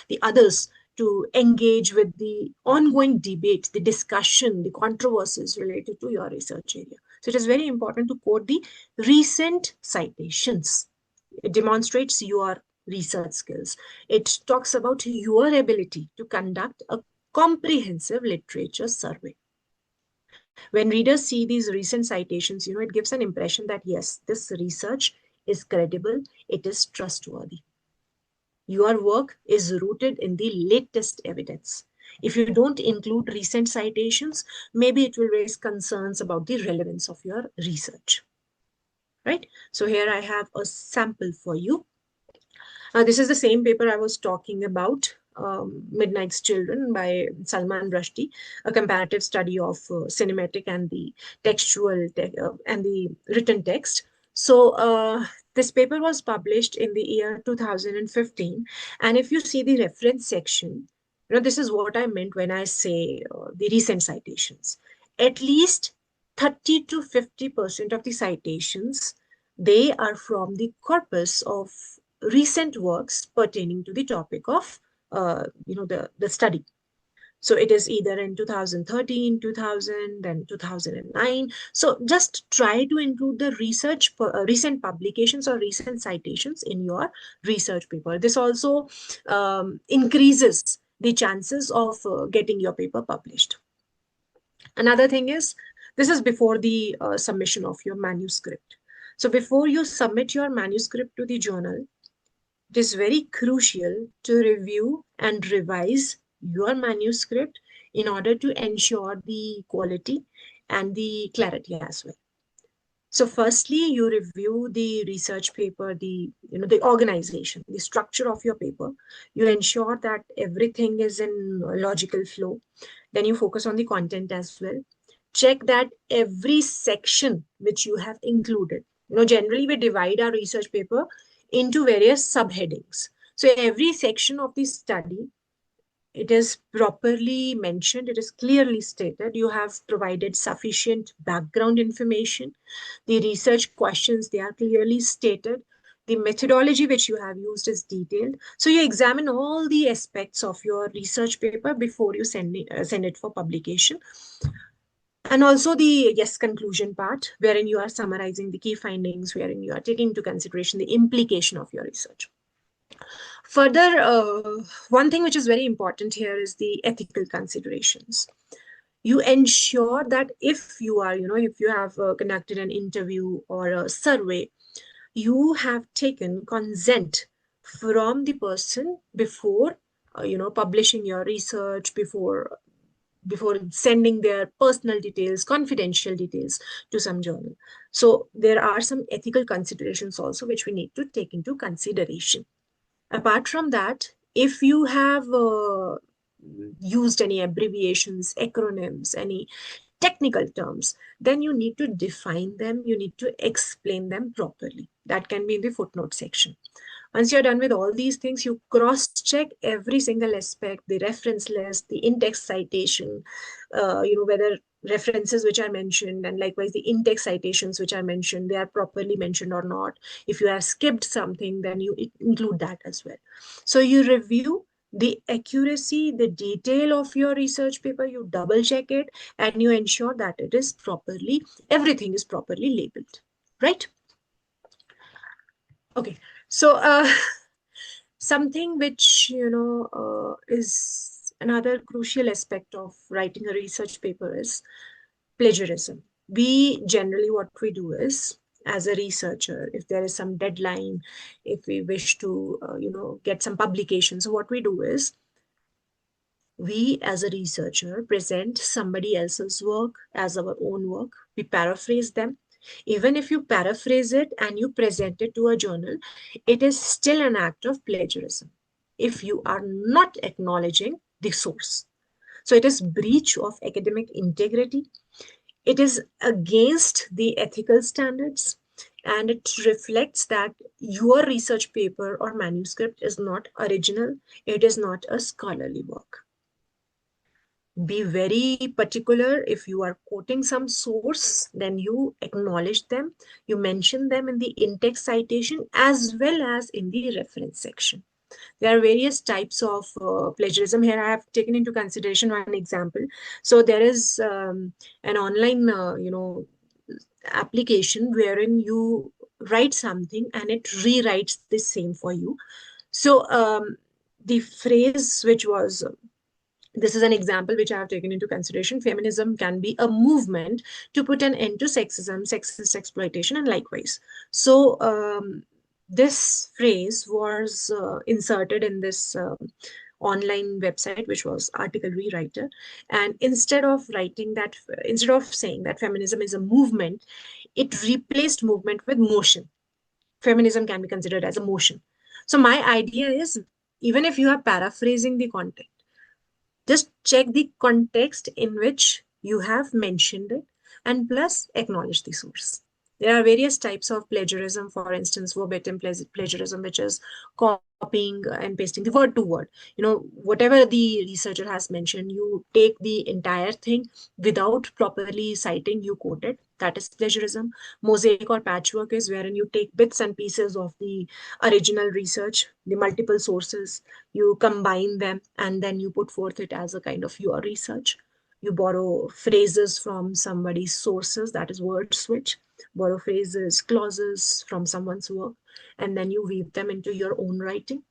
the others to engage with the ongoing debate, the discussion, the controversies related to your research area. So it is very important to quote the recent citations. It demonstrates your research skills. It talks about your ability to conduct a comprehensive literature survey. When readers see these recent citations, it gives an impression that yes, this research is credible, it is trustworthy. Your work is rooted in the latest evidence. If you don't include recent citations, maybe it will raise concerns about the relevance of your research. Right? So here I have a sample for you. This is the same paper I was talking about, Midnight's Children by Salman Rushdie, a comparative study of cinematic and the textual and the written text. So this paper was published in the year 2015. And if you see the reference section, this is what I meant when I say the recent citations. At least 30 to 50% of the citations, they are from the corpus of recent works pertaining to the topic of the study. So it is either in 2013, 2000, then 2009. So just try to include the research, recent publications or recent citations in your research paper. This also increases the chances of getting your paper published. Another thing is, this is before the submission of your manuscript. So before you submit your manuscript to the journal, it is very crucial to review and revise your manuscript in order to ensure the quality and the clarity as well. So firstly, you review the research paper, the organization, the structure of your paper. You ensure that everything is in logical flow. Then you focus on the content as well. Check that every section which you have included. Generally we divide our research paper into various subheadings. So every section of the study, it is properly mentioned, it is clearly stated. You have provided sufficient background information. The research questions, they are clearly stated. The methodology which you have used is detailed. So you examine all the aspects of your research paper before you send it for publication. And also the conclusion part, wherein you are summarizing the key findings, wherein you are taking into consideration the implication of your research. Further, one thing which is very important here is the ethical considerations. You ensure that if you are, if you have conducted an interview or a survey, you have taken consent from the person before, publishing your research, before sending their personal details, confidential details to some journal. So there are some ethical considerations also which we need to take into consideration. Apart from that, if you have used any abbreviations, acronyms, any technical terms, then you need to define them, you need to explain them properly. That can be in the footnote section. Once you're done with all these things, you cross-check every single aspect, the reference list, the in-text citation, whether references which are mentioned and likewise the in-text citations which are mentioned, they are properly mentioned or not. If you have skipped something, then you include that as well. So you review the accuracy, the detail of your research paper, you double check it, and you ensure that it is properly, everything is properly labeled, right? Okay, so something which, is another crucial aspect of writing a research paper is plagiarism. We generally, what we do is, as a researcher, if there is some deadline, if we wish to, get some publication, so what we do is, we as a researcher present somebody else's work as our own work. We paraphrase them. Even if you paraphrase it and you present it to a journal, it is still an act of plagiarism if you are not acknowledging the source. So it is breach of academic integrity. It is against the ethical standards, and it reflects that your research paper or manuscript is not original. It is not a scholarly work. Be very particular. If you are quoting some source, then you acknowledge them, you mention them in the in-text citation as well as in the reference section. There are various types of plagiarism. Here I have taken into consideration one example. So there is an online application wherein you write something and it rewrites the same for you. So the phrase which was, this is an example which I have taken into consideration. Feminism can be a movement to put an end to sexism, sexist exploitation, and likewise. So this phrase was inserted in this online website, which was Article Rewriter. And instead of saying that feminism is a movement, it replaced movement with motion. Feminism can be considered as a motion. So my idea is, even if you are paraphrasing the content, just check the context in which you have mentioned it and plus acknowledge the source. There are various types of plagiarism, for instance, verbatim plagiarism, which is copying and pasting the word to word. Whatever the researcher has mentioned, you take the entire thing without properly citing, you quote it. That is plagiarism. Mosaic or patchwork is wherein you take bits and pieces of the original research, the multiple sources, you combine them, and then you put forth it as a kind of your research. You borrow phrases from somebody's sources, that is word switch, borrow phrases, clauses from someone's work, and then you weave them into your own writing.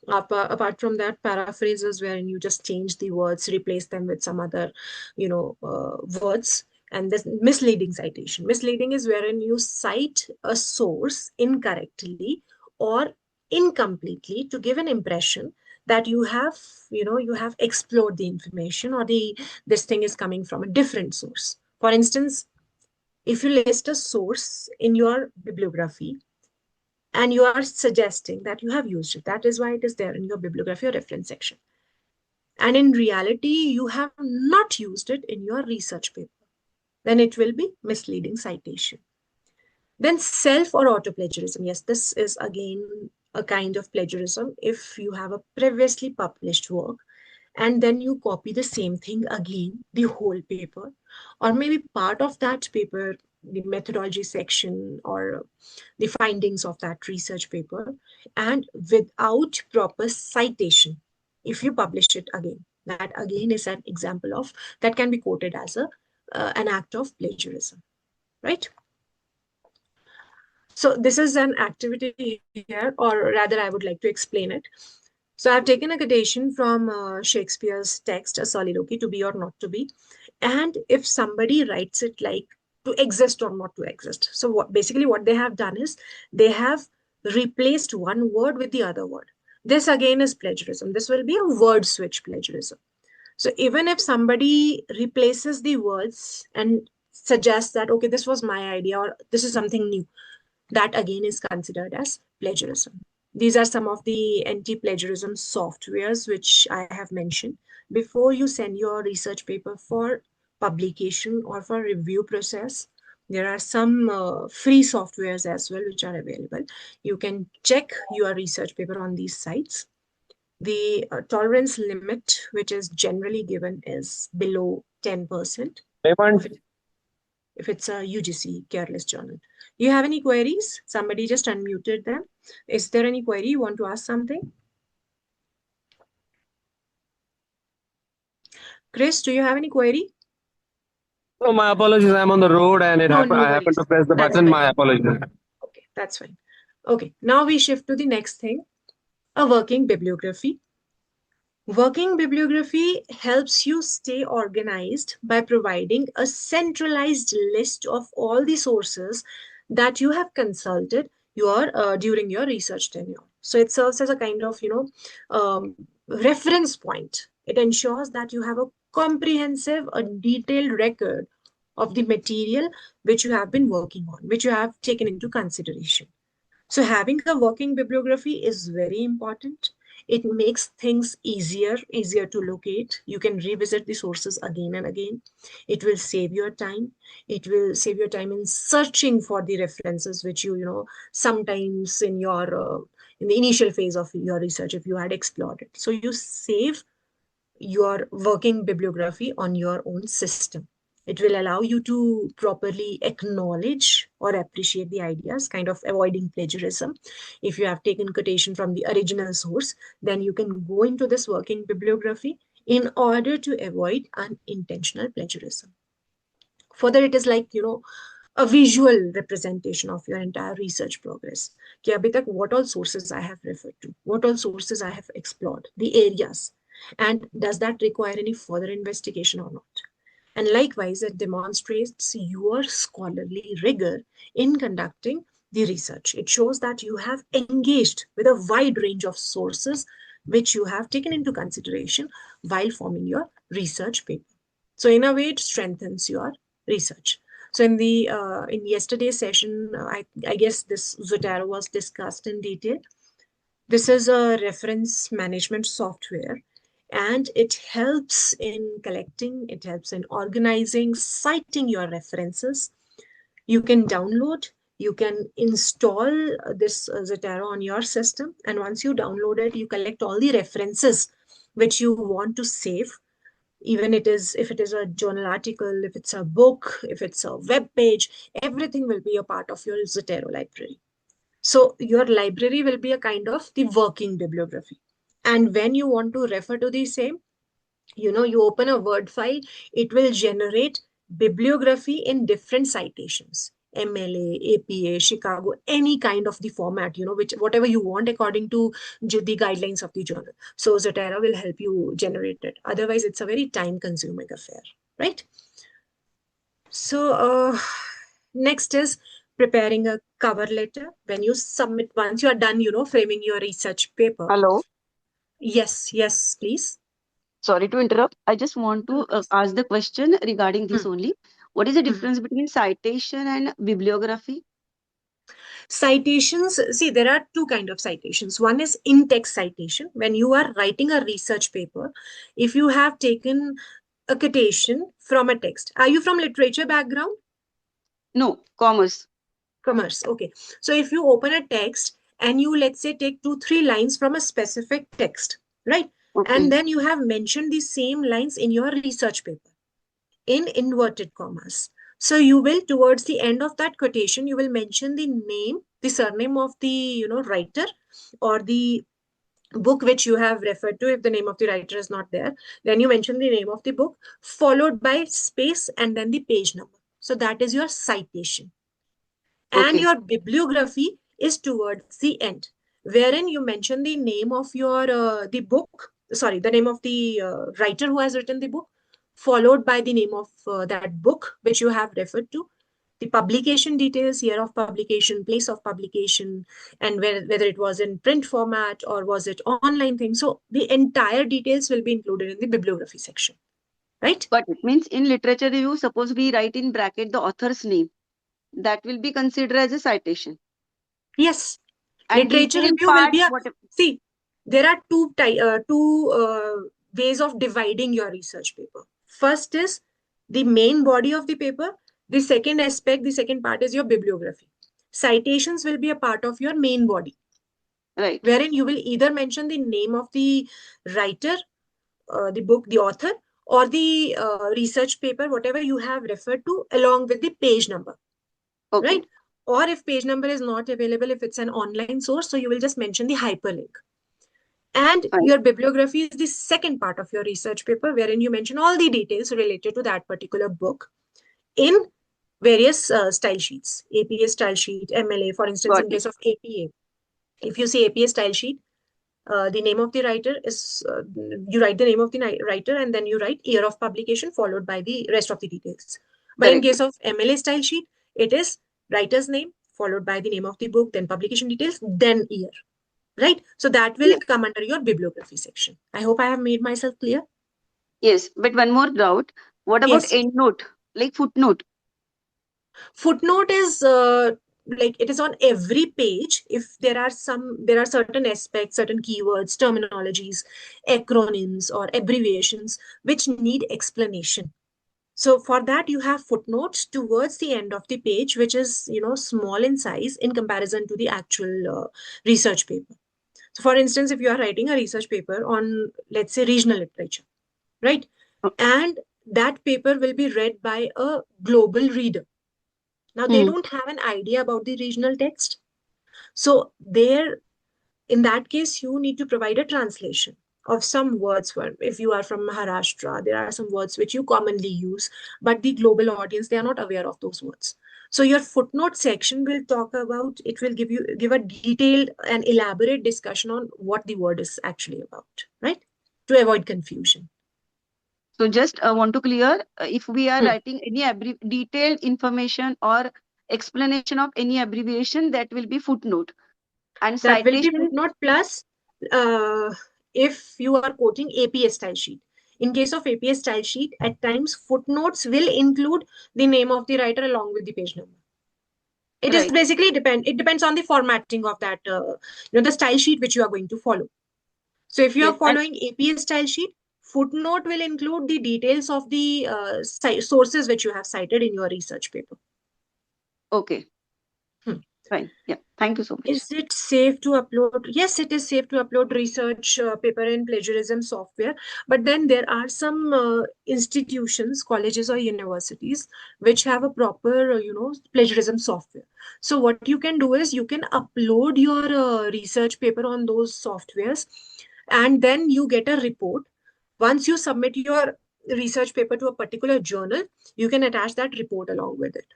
Apart from that, paraphrases wherein you just change the words, replace them with some other, words. And this misleading citation. Misleading is wherein you cite a source incorrectly or incompletely to give an impression that you have explored the information, or this thing is coming from a different source. For instance, if you list a source in your bibliography and you are suggesting that you have used it, that is why it is there in your bibliography or reference section, and in reality you have not used it in your research paper, then it will be misleading citation. Then self or auto plagiarism. Yes, this is again a kind of plagiarism. If you have a previously published work and then you copy the same thing again, the whole paper, or maybe part of that paper, the methodology section or the findings of that research paper, and without proper citation, if you publish it again, that again is an example of, that can be quoted as an act of plagiarism, right? So this is an activity here, or rather I would like to explain it. So I've taken a quotation from Shakespeare's text, A Soliloquy, to be or not to be. And if somebody writes it like to exist or not to exist. So what they have done is they have replaced one word with the other word. This again is plagiarism. This will be a word switch plagiarism. So even if somebody replaces the words and suggests that, okay, this was my idea or this is something new, that again is considered as plagiarism. These are some of the anti-plagiarism softwares which I have mentioned. Before you send your research paper for publication or for review process, there are some free softwares as well which are available. You can check your research paper on these sites. The tolerance limit which is generally given is below 10%. If it's a UGC-CARE list journal. Do you have any queries? Somebody just unmuted them. Is there any query? You want to ask something? Chris, do you have any query? Oh, my apologies. I'm on the road and No I happened to press the That's button. fine. My apologies. Okay, that's fine. Okay, now we shift to the next thing, a working bibliography. Working bibliography helps you stay organized by providing a centralized list of all the sources that you have consulted during your research tenure. So it serves as a kind of reference point. It ensures that you have a comprehensive, a detailed record of the material which you have been working on, which you have taken into consideration. So having a working bibliography is very important. It makes things easier to locate. You can revisit the sources again and again. It will save your time. It will save your time in searching for the references which you sometimes in your in the initial phase of your research, if you had explored it. So you save your working bibliography on your own system. It will allow you to properly acknowledge or appreciate the ideas, kind of avoiding plagiarism. If you have taken quotation from the original source, then you can go into this working bibliography in order to avoid unintentional plagiarism. Further, it is like, a visual representation of your entire research progress. कि अभी तक what all sources I have referred to, what all sources I have explored, the areas, and does that require any further investigation or not? And likewise, it demonstrates your scholarly rigor in conducting the research. It shows that you have engaged with a wide range of sources which you have taken into consideration while forming your research paper. So in a way, it strengthens your research. So in yesterday's session, I guess this Zotero was discussed in detail. This is a reference management software, and it helps in collecting, it helps in organizing, citing your references. You can download, you can install this Zotero on your system, and once you download it, you collect all the references which you want to save. Even if it is a journal article, if it's a book, if it's a web page, everything will be a part of your Zotero library. So your library will be a kind of the working bibliography. And when you want to refer to the same, you open a Word file, it will generate bibliography in different citations. MLA, APA, Chicago, any kind of the format, whatever you want according to the guidelines of the journal. So Zotero will help you generate it. Otherwise, it's a very time-consuming affair, right? So next is preparing a cover letter. When you submit, once you are done, framing your research paper. Hello. Yes, please. Sorry to interrupt. I just want to ask the question regarding this only. What is the difference between citation and bibliography? Citations, see, there are two kinds of citations. One is in-text citation. When you are writing a research paper, if you have taken a quotation from a text. Are you from literature background? No, commerce. Commerce, okay. So if you open a text and you, let's say, take 2-3 lines from a specific text, right? Okay. And then you have mentioned the same lines in your research paper in inverted commas. So you will, towards the end of that quotation, you will mention the name, the surname of the writer, or the book which you have referred to. If the name of the writer is not there, then you mention the name of the book, followed by space and then the page number. So that is your citation. And Okay. your bibliography is towards the end, wherein you mention the name of your the name of the writer who has written the book, followed by the name of that book which you have referred to, the publication details, year of publication, place of publication, and whether it was in print format or was it online thing. So the entire details will be included in the bibliography section, right? But it means in literature review, suppose we write in bracket the author's name, that will be considered as a citation. Yes. And Literature detailed review will part, be whatever. see, there are two ways of dividing your research paper. First is the main body of the paper. The second aspect, the second part is your bibliography. Citations will be a part of your main body, Right. wherein you will either mention the name of the writer, the book, the author, or the research paper, whatever you have referred to, along with the page number. Okay. Right? Or if page number is not available, if it's an online source, so you will just mention the hyperlink. And Fine. your bibliography is the second part of your research paper, wherein you mention all the details related to that particular book in various style sheets, APA style sheet, MLA, for instance, Got in it. case of APA. If you say APA style sheet, the name of the writer is, you write the name of the writer and then you write year of publication followed by the rest of the details. But in Correct. case of MLA style sheet, it is writer's name followed by the name of the book, then publication details, then year, right? So that will Yes. come under your bibliography section. I hope I have made myself clear. Yes, but one more doubt. What about Yes. endnote, like footnote? Footnote is like it is on every page. If there are certain aspects, certain keywords, terminologies, acronyms or abbreviations which need explanation. So for that, you have footnotes towards the end of the page, which is, small in size in comparison to the actual research paper. So for instance, if you are writing a research paper on, let's say, regional literature, right? And that paper will be read by a global reader. Now, they don't have an idea about the regional text. So in that case, you need to provide a translation of some words. If you are from Maharashtra, there are some words which you commonly use, but the global audience, they are not aware of those words. So your footnote section will talk about, it will give a detailed and elaborate discussion on what the word is actually about, right? To avoid confusion. So just want to clear, if we are writing any detailed information or explanation of any abbreviation, that will be footnote. And That will be citation, footnote plus if you are quoting APA style sheet. In case of APA style sheet, at times footnotes will include the name of the writer along with the page number. It is right. basically it depends on the formatting of that, the style sheet which you are going to follow. So if you are Yes, and following APA style sheet, footnote will include the details of the sources which you have cited in your research paper. okay. Fine. Yeah. Thank you so much. Is it safe to upload? Yes, it is safe to upload research paper in plagiarism software. But then there are some institutions, colleges or universities, which have a proper, plagiarism software. So what you can do is you can upload your research paper on those softwares, and then you get a report. Once you submit your research paper to a particular journal, you can attach that report along with it.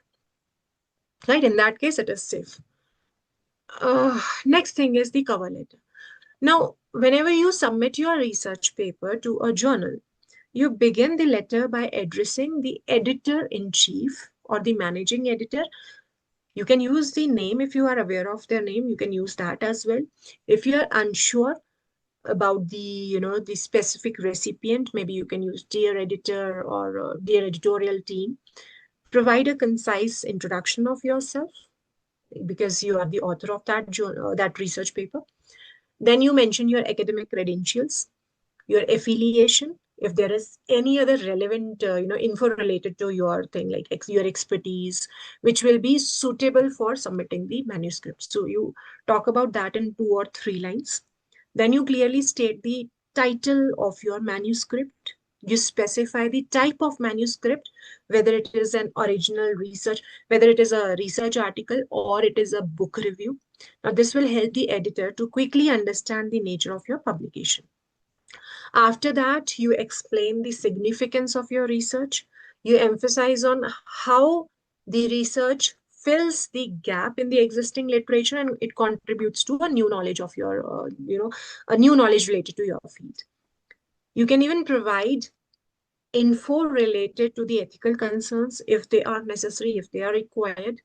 Right? In that case, it is safe. Next thing is the cover letter. Now, whenever you submit your research paper to a journal, you begin the letter by addressing the editor-in-chief or the managing editor. You can use the name if you are aware of their name. You can use that as well. If you are unsure about the specific recipient, maybe you can use dear editor or dear editorial team. Provide a concise introduction of yourself, because you are the author of that research paper. Then you mention your academic credentials, your affiliation, if there is any other relevant info related to your thing, like your expertise, which will be suitable for submitting the manuscript. So you talk about that in 2 or 3 lines. Then you clearly state the title of your manuscript. You specify the type of manuscript, whether it is an original research, whether it is a research article or it is a book review. Now, this will help the editor to quickly understand the nature of your publication. After that, you explain the significance of your research. You emphasize on how the research fills the gap in the existing literature and it contributes to a new knowledge of your, a new knowledge related to your field. You can even provide info related to the ethical concerns if they are necessary, if they are required.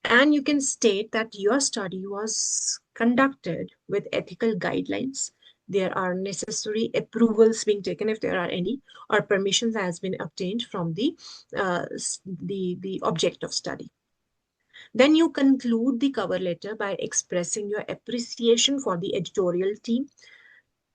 And you can state that your study was conducted with ethical guidelines. There are necessary approvals being taken if there are any, or permissions has been obtained from the object of study. Then you conclude the cover letter by expressing your appreciation for the editorial team.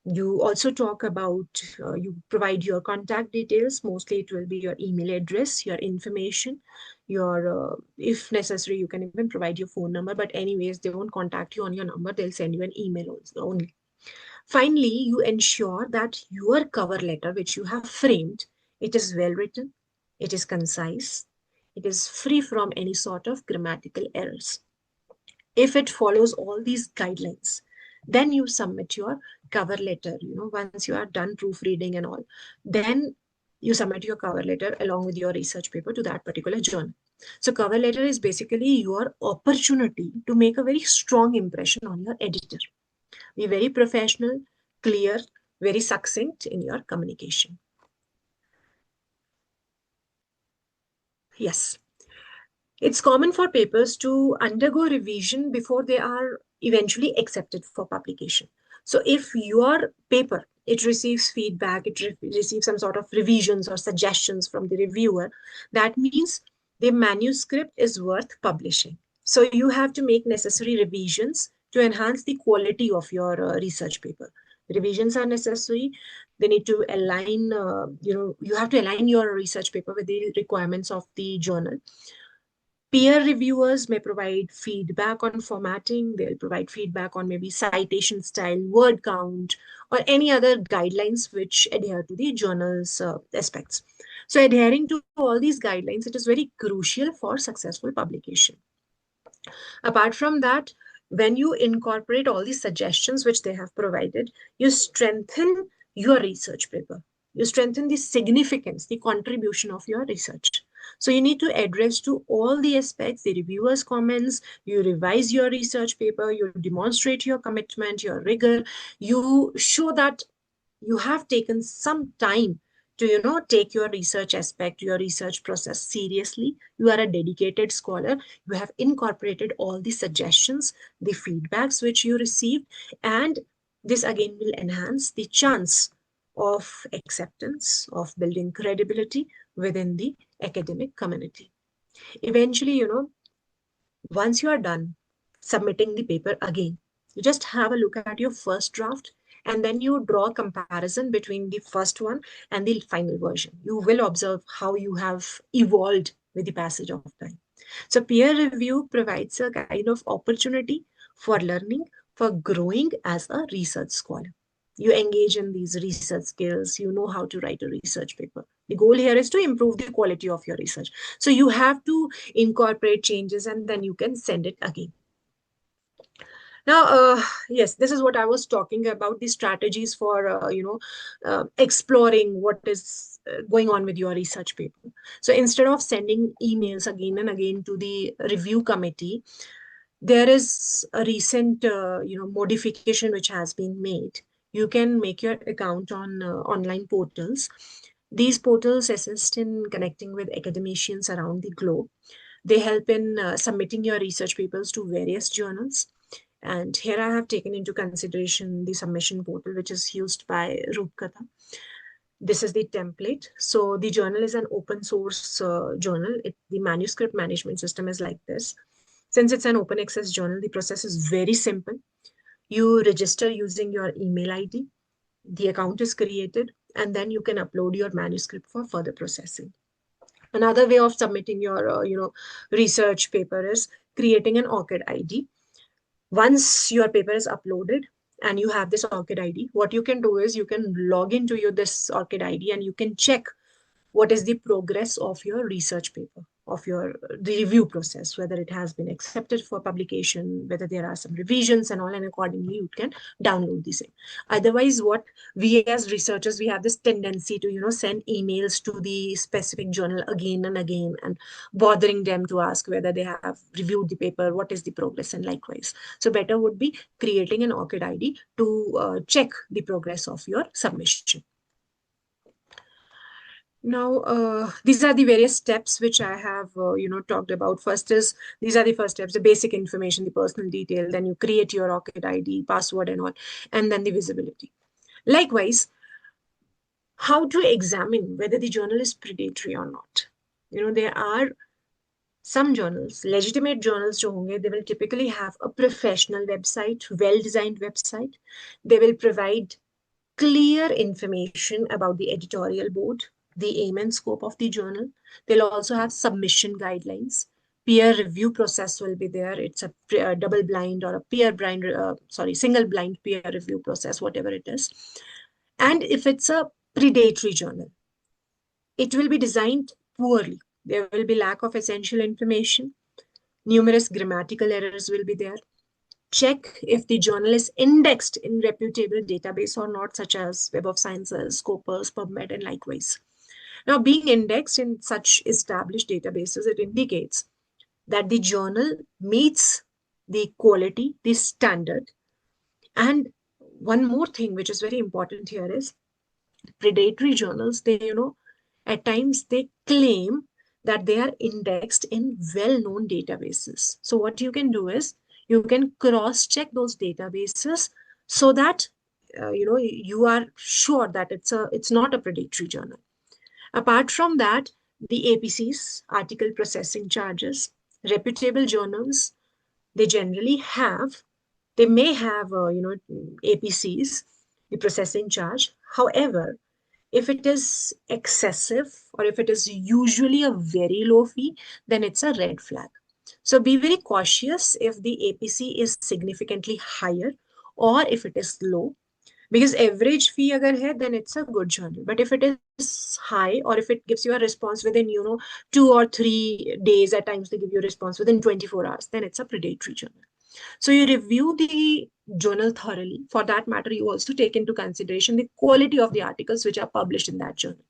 You also talk about, you provide your contact details. Mostly it will be your email address, your information, your, if necessary, you can even provide your phone number. But anyways, they won't contact you on your number. They'll send you an email only. Finally, you ensure that your cover letter, which you have framed, it is well written, it is concise, it is free from any sort of grammatical errors. If it follows all these guidelines, then you submit your cover letter. Once you are done proofreading and all, then you submit your cover letter along with your research paper to that particular journal. So cover letter is basically your opportunity to make a very strong impression on your editor. Be very professional, clear, very succinct in your communication. Yes. It's common for papers to undergo revision before they are eventually accepted for publication. So if your paper, it receives feedback, it receives some sort of revisions or suggestions from the reviewer, that means the manuscript is worth publishing. So you have to make necessary revisions to enhance the quality of your research paper. Revisions are necessary. They need to align, you have to align your research paper with the requirements of the journal. Peer reviewers may provide feedback on formatting. They'll provide feedback on maybe citation style, word count, or any other guidelines which adhere to the journal's aspects. So adhering to all these guidelines, it is very crucial for successful publication. Apart from that, when you incorporate all the suggestions which they have provided, you strengthen your research paper. You strengthen the significance, the contribution of your research. So you need to address to all the aspects, the reviewers' comments, you revise your research paper, you demonstrate your commitment, your rigor, you show that you have taken some time to take your research aspect, your research process seriously. You are a dedicated scholar. You have incorporated all the suggestions, the feedbacks which you received, and this again will enhance the chance of acceptance, of building credibility within the academic community. Eventually, once you are done submitting the paper again, you just have a look at your first draft, and then you draw a comparison between the first one and the final version. You will observe how you have evolved with the passage of time. So peer review provides a kind of opportunity for learning, for growing as a research scholar. You engage in these research skills, you know how to write a research paper. The goal here is to improve the quality of your research. So you have to incorporate changes and then you can send it again. Now, yes, this is what I was talking about, the strategies for, exploring what is going on with your research paper. So instead of sending emails again and again to the review committee, there is a recent, modification which has been made. You can make your account on online portals. These portals assist in connecting with academicians around the globe. They help in submitting your research papers to various journals. And here I have taken into consideration the submission portal, which is used by Rupkatha. This is the template. So the journal is an open source journal. The manuscript management system is like this. Since it's an open access journal, the process is very simple. You register using your email ID. The account is created, and then you can upload your manuscript for further processing. Another way of submitting your, research paper is creating an ORCID ID. Once your paper is uploaded and you have this ORCID ID, what you can do is you can log into this ORCID ID and you can check what is the progress of your research paper, of the review process, whether it has been accepted for publication, whether there are some revisions and all, and accordingly you can download the same. Otherwise, what we as researchers, we have this tendency to, send emails to the specific journal again and again and bothering them to ask whether they have reviewed the paper, what is the progress, and likewise. So better would be creating an ORCID ID to check the progress of your submission. Now, these are the various steps which I have, talked about. These are the first steps, the basic information, the personal detail, then you create your ORCID ID, password and all, and then the visibility. Likewise, how to examine whether the journal is predatory or not. There are some journals, legitimate journals, they will typically have a professional website, well-designed website. They will provide clear information about the editorial board, the aim and scope of the journal. They'll also have submission guidelines. Peer review process will be there. It's a double blind or a single blind peer review process, whatever it is. And if it's a predatory journal, it will be designed poorly. There will be lack of essential information. Numerous grammatical errors will be there. Check if the journal is indexed in reputable database or not, such as Web of Sciences, Scopus, PubMed, and likewise. Now, being indexed in such established databases, it indicates that the journal meets the quality, the standard. And one more thing which is very important here is predatory journals, at times they claim that they are indexed in well-known databases. So what you can do is you can cross-check those databases so that you are sure that it's not a predatory journal. Apart from that, the APCs, article processing charges, reputable journals, they may have APCs, the processing charge. However, if it is excessive or if it is usually a very low fee, then it's a red flag. So be very cautious if the APC is significantly higher or if it is low, because average fee agar hai, then it's a good journal. But if it is high or if it gives you a response within 2 or 3 days, at times they give you a response within 24 hours, then it's a predatory journal. So you review the journal thoroughly. For that matter, you also take into consideration the quality of the articles which are published in that journal.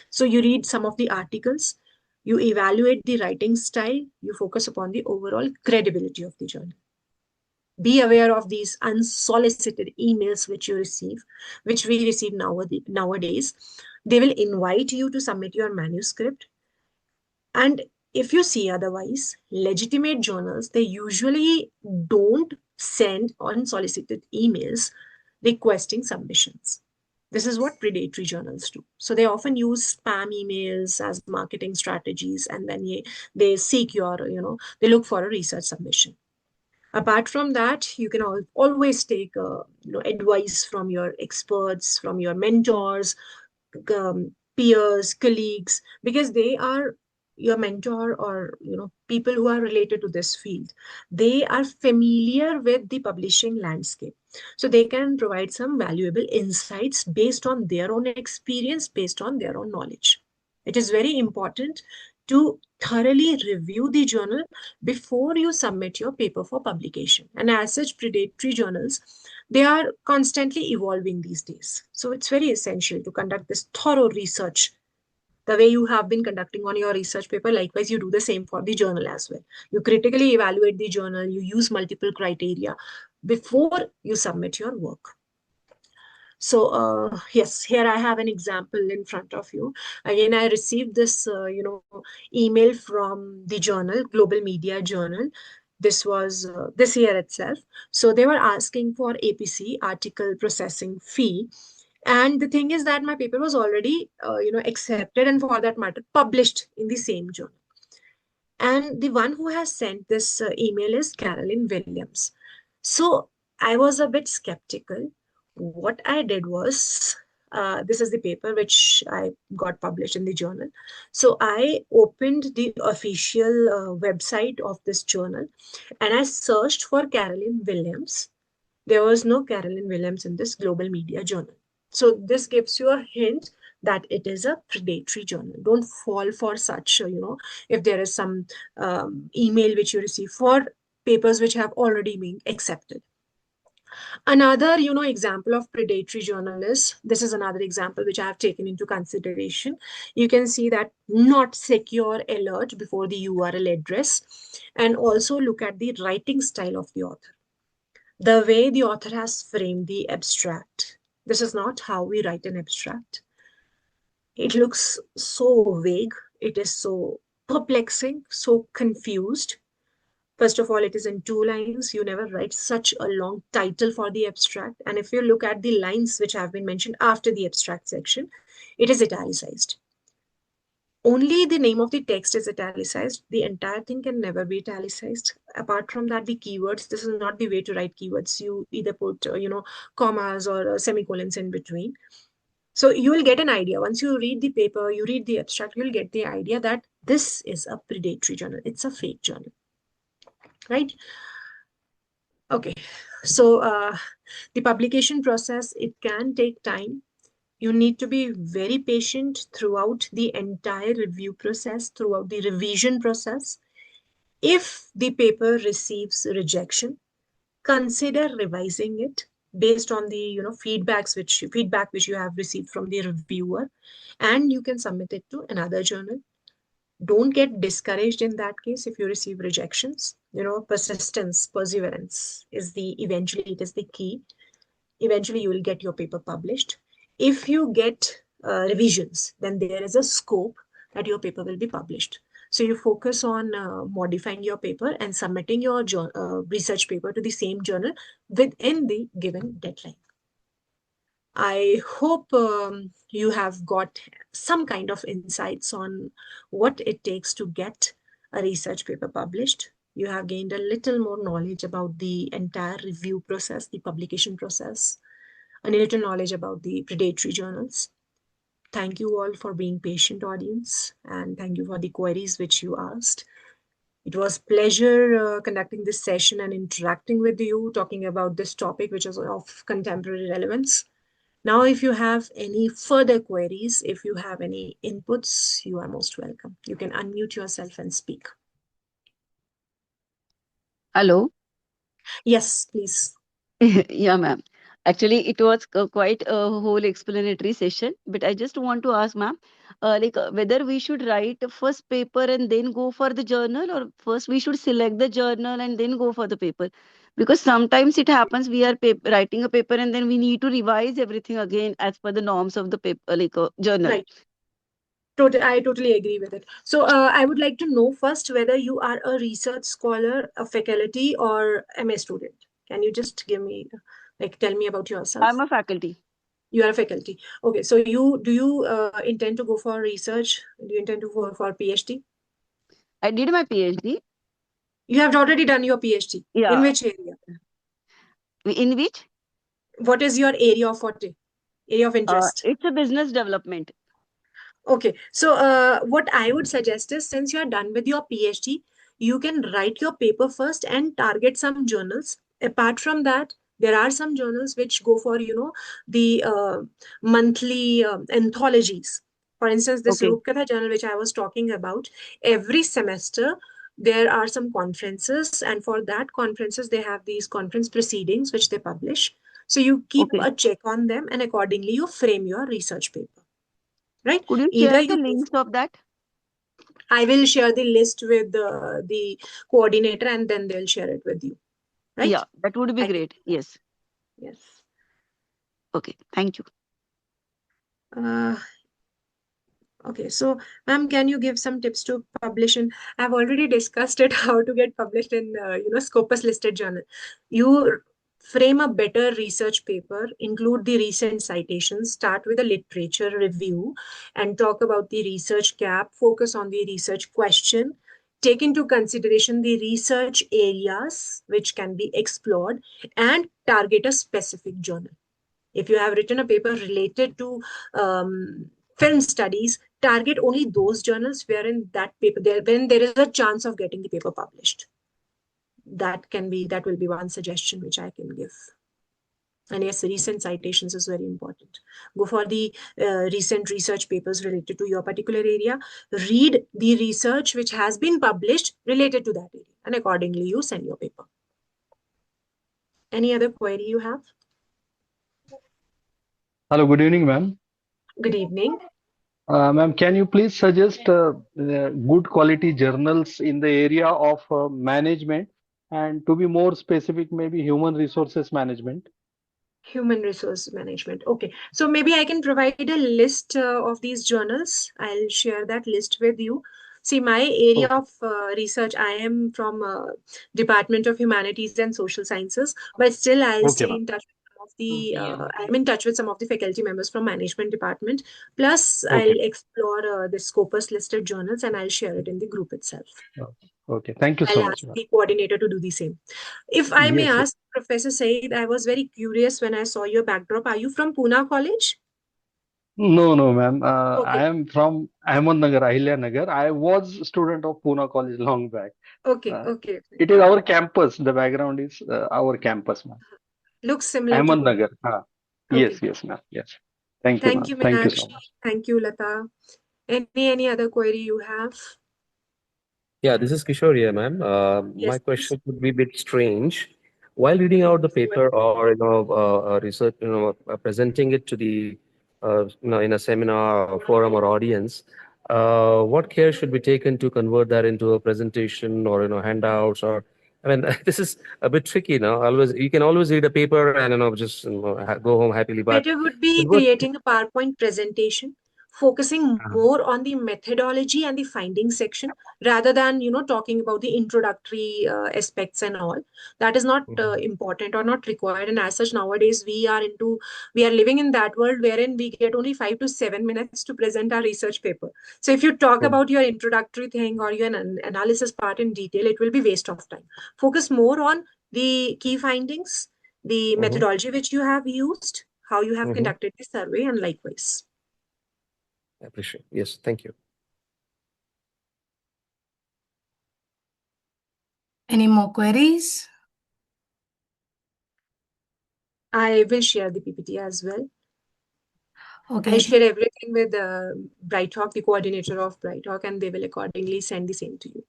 So you read some of the articles, you evaluate the writing style, you focus upon the overall credibility of the journal. Be aware of these unsolicited emails which you receive, which we receive nowadays. They will invite you to submit your manuscript. And if you see otherwise, legitimate journals, they usually don't send unsolicited emails requesting submissions. This is what predatory journals do. So they often use spam emails as marketing strategies, and then they seek your, they look for a research submission. Apart from that, you can always take advice from your experts, from your mentors, peers, colleagues, because they are your mentor, or people who are related to this field. They are familiar with the publishing landscape, so they can provide some valuable insights based on their own experience, based on their own knowledge. It is very important to thoroughly review the journal before you submit your paper for publication. And as such, predatory journals, they are constantly evolving these days. So it's very essential to conduct this thorough research. The way you have been conducting on your research paper, likewise, you do the same for the journal as well. You critically evaluate the journal, you use multiple criteria before you submit your work. So yes, here I have an example in front of you. Again, I received this, email from the journal, Global Media Journal. This was this year itself. So they were asking for APC, article processing fee. And the thing is that my paper was already, accepted, and for that matter, published in the same journal. And the one who has sent this email is Carolyn Williams. So I was a bit skeptical. What I did was, this is the paper which I got published in the journal. So I opened the official website of this journal, and I searched for Carolyn Williams. There was no Carolyn Williams in this Global Media Journal. So this gives you a hint that it is a predatory journal. Don't fall for such, if there is some email which you receive for papers which have already been accepted. Another, example of predatory journal is, this is another example which I have taken into consideration. You can see that not secure alert before the URL address, and also look at the writing style of the author. The way the author has framed the abstract. This is not how we write an abstract. It looks so vague. It is so perplexing, so confused. First of all, it is in 2 lines. You never write such a long title for the abstract. And if you look at the lines which have been mentioned after the abstract section, it is italicized. Only the name of the text is italicized. The entire thing can never be italicized. Apart from that, the keywords, this is not the way to write keywords. You either put, commas or semicolons in between. So you will get an idea. Once you read the paper, you read the abstract, you'll get the idea that this is a predatory journal. It's a fake journal, right? Okay, so the publication process, it can take time. You need to be very patient throughout the entire review process, throughout the revision process. If the paper receives rejection, consider revising it based on the feedback which you have received from the reviewer, and you can submit it to another journal. Don't get discouraged in that case if you receive rejections. Persistence, perseverance is the key. Eventually you will get your paper published. If you get revisions, then there is a scope that your paper will be published. So you focus on modifying your paper and submitting your research paper to the same journal within the given deadline. I hope you have got some kind of insights on what it takes to get a research paper published. You have gained a little more knowledge about the entire review process, the publication process, and a little knowledge about the predatory journals. Thank you all for being patient, audience, and thank you for the queries which you asked. It was pleasure conducting this session and interacting with you, talking about this topic, which is of contemporary relevance. Now, if you have any further queries, if you have any inputs, you are most welcome. You can unmute yourself and speak. Hello. Yes, please. Yeah, ma'am. Actually, it was quite a whole explanatory session, but I just want to ask, ma'am, whether we should write a first paper and then go for the journal, or first we should select the journal and then go for the paper. Because sometimes it happens we are writing a paper and then we need to revise everything again as per the norms of the paper, journal. Right. I totally agree with it. So I would like to know first whether you are a research scholar, a faculty, or MA student. Can you just give me, like, tell me about I'm yourself? a faculty. You are a faculty. Okay, so you intend to go for research? Do you intend to go for PhD? I did my PhD. You have already done your PhD. In Yeah. which area? In which? What is your area of area of interest? It's a business development. Okay, so what I would suggest is, since you are done with your PhD, you can write your paper first and target some journals. Apart from that, there are some journals which go for, the monthly anthologies. For instance, this Okay. Rupkatha journal, which I was talking about, every semester there are some conferences, and for that conferences, they have these conference proceedings which they publish. So you keep Okay. a check on them, and accordingly, you frame your research paper. Right? Could you Either share the you go, links of that? I will share the list with the coordinator and then they'll share it with you. Right? Yeah, that would be I can great. do that. Yes. Yes. Okay. Thank you. Uh, okay, so ma'am, can you give some tips to publish in? I've already discussed it, how to get published in Scopus listed journal. You frame a better research paper, include the recent citations, start with a literature review, and talk about the research gap, focus on the research question, take into consideration the research areas which can be explored, and target a specific journal. If you have written a paper related to film studies, target only those journals wherein that paper when there is a chance of getting the paper published. That will be one suggestion which I can give. And yes, recent citations is very important. Go for the recent research papers related to your particular area. Read the research which has been published related to that area, and accordingly you send your paper. Any other query you have? Hello, good evening, ma'am. Good evening. Ma'am, can you please suggest good quality journals in the area of management, and to be more specific, maybe human resources management? Human resource management. Okay, so maybe I can provide a list of these journals. I'll share that list with you. See, my area Okay, of research, I am from Department of Humanities and Social Sciences, but still I'll okay, stay ma'am. in touch with some of the, I'm in touch with some of the faculty members from management department. Plus, Okay, I'll explore the Scopus listed journals and I'll share it in the group itself. okay. Thank you I'll so much, ask ma'am. the coordinator to do the same. If I may Yes, yes. ask, Professor Said, I was very curious when I saw your backdrop. Are you from Pune College? No, no, ma'am. I Okay, am from Ahmednagar, Ahilya Nagar. I was student of Pune College long back. okay, Uh, okay. it is our campus. The background is our campus, ma'am. Looks similar to Pune. Ahmednagar. Yes, Okay. yes, ma'am. Yes. Thank you, Thank ma'am. you, Thank you Meenakshi. so much. Thank you, Lata. Any other query you have? Yeah, this is Kishore here, ma'am. My Yes, please. question would be a bit strange. While reading out the paper or research, presenting it to the in a seminar or forum or audience, what care should be taken to convert that into a presentation or handouts or I mean, this is a bit tricky, Always you can always read a paper and just go home happily, but Better would be convert. creating a PowerPoint presentation, focusing more on the methodology and the findings section rather than, talking about the introductory aspects and all. That is not important or not required. And as such, nowadays we are living in that world wherein we get only 5 to 7 minutes to present our research paper. So if you talk Mhm. about your introductory thing or your analysis part in detail, it will be waste of time. Focus more on the key findings, the Mhm. methodology which you have used, how you have Mhm. conducted the survey, and likewise. I appreciate. Yes, thank you. Any more queries? I will share the PPT as well. Okay. I share everything with BrightHawk, the coordinator of BrightHawk, and they will accordingly send the same to you.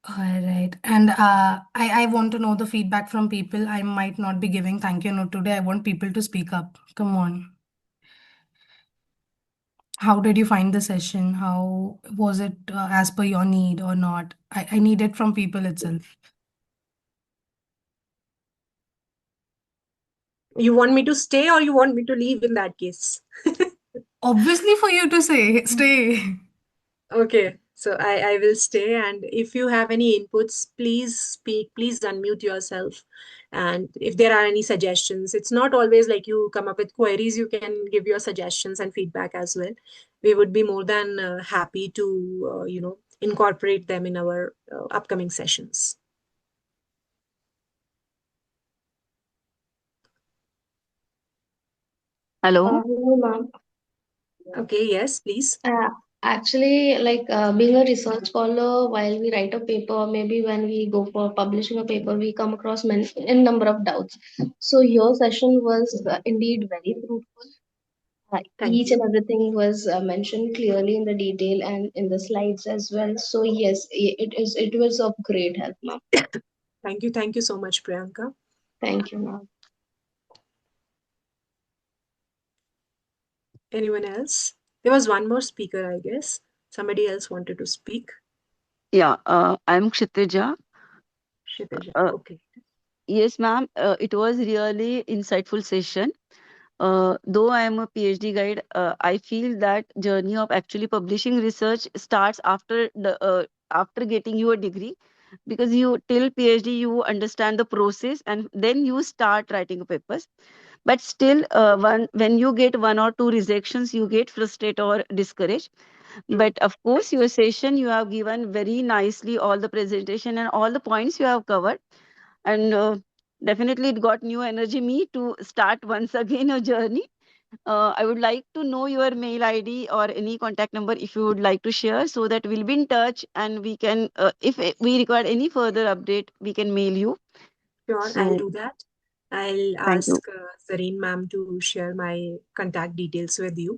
All right. And I want to know the feedback from people. I might not be giving thank you note today. I want people to speak up. Come on. How did you find the session? How was it as per your need or not? I need it from people itself. You want me to stay or you want me to leave in that case? Obviously, for you to say, stay. Okay, so I will stay. And if you have any inputs, please speak, please unmute yourself. And if there are any suggestions, it's not always like you come up with queries, you can give your suggestions and feedback as well. We would be more than happy to, incorporate them in our upcoming sessions. Hello. Hello, ma'am. Okay, yes, please. Actually, being a research scholar, while we write a paper, maybe when we go for publishing a paper, we come across many in number of doubts. So your session was indeed very fruitful. Thank Each and you. everything was mentioned clearly in the detail and in the slides as well. So yes, it was of great help, ma'am. Thank you so much, Priyanka. Thank you, ma'am. Anyone else? There was one more speaker, I guess. Somebody else wanted to speak. Yeah, I'm Kshitija. Kshitija. Uh, Okay. yes, ma'am. It was really insightful session. Though I am a PhD guide, I feel that journey of actually publishing research starts after getting your degree, because you till PhD you understand the process and then you start writing papers. But still, when you get one or two rejections, you get frustrated or discouraged. True. But of course, your session you have given very nicely all the presentation and all the points you have covered, and definitely it got new energy me to start once again a journey. I would like to know your mail ID or any contact number if you would like to share, so that we'll be in touch and we can, if we require any further update, we can mail you. Sure, I'll So do that. I'll thank you. ask Zareen ma'am to share my contact details with you.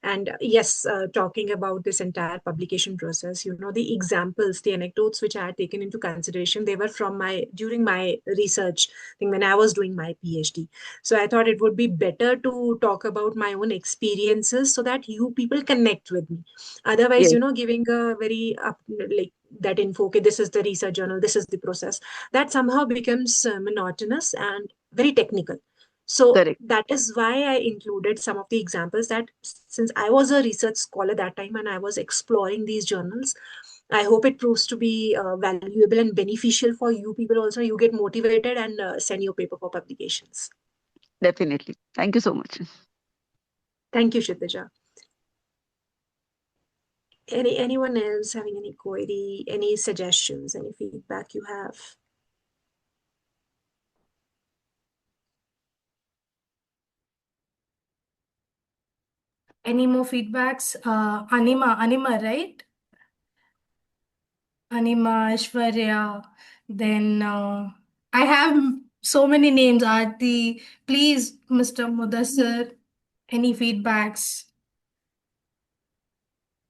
And yes, talking about this entire publication process, the examples, the anecdotes which I had taken into consideration, they were from during my research thing when I was doing my PhD. So I thought it would be better to talk about my own experiences so that you people connect with me. Otherwise, Yes, giving a very like that info, okay, this is the research journal, this is the process, that somehow becomes monotonous and very technical. So correct. that is why I included some of the examples, that since I was a research scholar that time and I was exploring these journals, I hope it proves to be valuable and beneficial for you people also. You get motivated and send your paper for publications. Definitely. Thank you so much. Thank you, Shitija. Anyone else having any query, any suggestions, any feedback you have? Any more feedbacks? Anima, right? Anima, Aishwarya. Then I have so many names. Aarti, please, Mr. Mudassar, any feedbacks?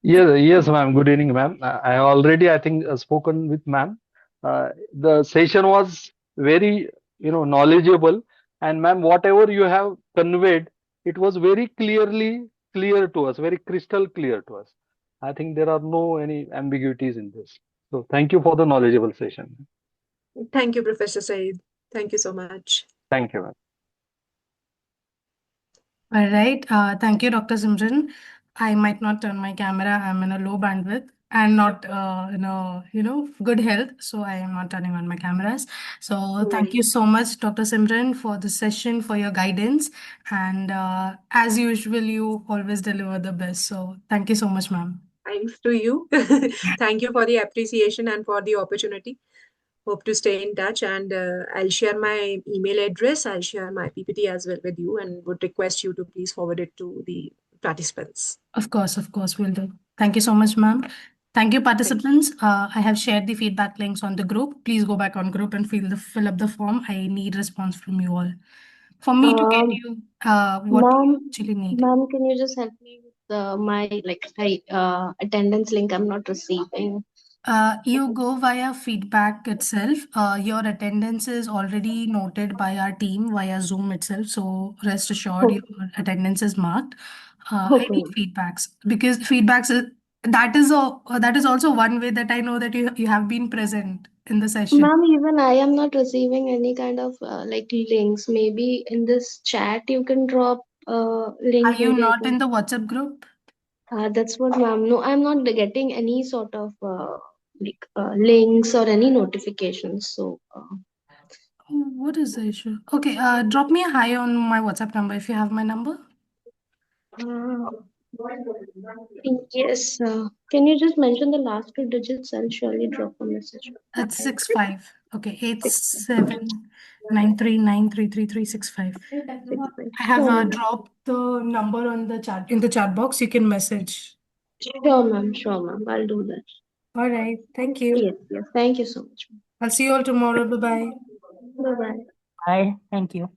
Yes, yes, ma'am. Good evening, ma'am. I already, I think, spoken with ma'am. The session was very, knowledgeable, and ma'am, whatever you have conveyed, it was very clearly clear to us, very crystal clear to us. I think there are no any ambiguities in this. So, thank you for the knowledgeable session. Thank you, Professor Said. Thank you so much. Thank you, ma'am. All right. Thank you, Dr. Simran. I might not turn my camera. I'm in a low bandwidth and not in a good health, so I am not turning on my cameras. So No thank you worries. so much, Dr. Simran, for the session, for your guidance, and as usual, you always deliver the best. So thank you so much, ma'am. Thanks to you. Thank you for the appreciation and for the opportunity. Hope to stay in touch, and I'll share my email address. I'll share my PPT as well with you, and would request you to please forward it to the participants. Of course, we'll do. Thank you so much, ma'am. Thank you, Thank participants. I have shared the feedback links on the group. Please go back on group and fill up the form. I need response from you all. For me to get Um, you what you ma'am, actually need. ma'am, can you just help me with my attendance link? I'm not receiving. You go via feedback itself. Your attendance is already noted by our team via Zoom itself. So rest assured, your attendance is marked. I Okay, need ma'am. feedbacks because feedbacks that is also one way that I know that you have been present in the session. Ma'am, even I am not receiving any kind of like links. Maybe in this chat you can drop Are link. you Maybe I not can. in the WhatsApp group? That's what, ma'am. No, I'm not getting any sort of like links or any notifications. So, Oh, what is the issue? Okay, drop me a hi on my WhatsApp number if you have my number. uh, yes. Can you just mention the last two digits? I'll surely drop a message. It's 65. Okay, eight Six, seven 939333365. 6, 5. I have Sure, ma'am. dropped the number on the chat in the chat box. You can message. Sure, ma'am. Sure, ma'am. I'll do that. All right. Thank you. Yes, yes. Thank you so much. I'll see you all tomorrow. Bye bye. Bye bye. Bye. Thank you.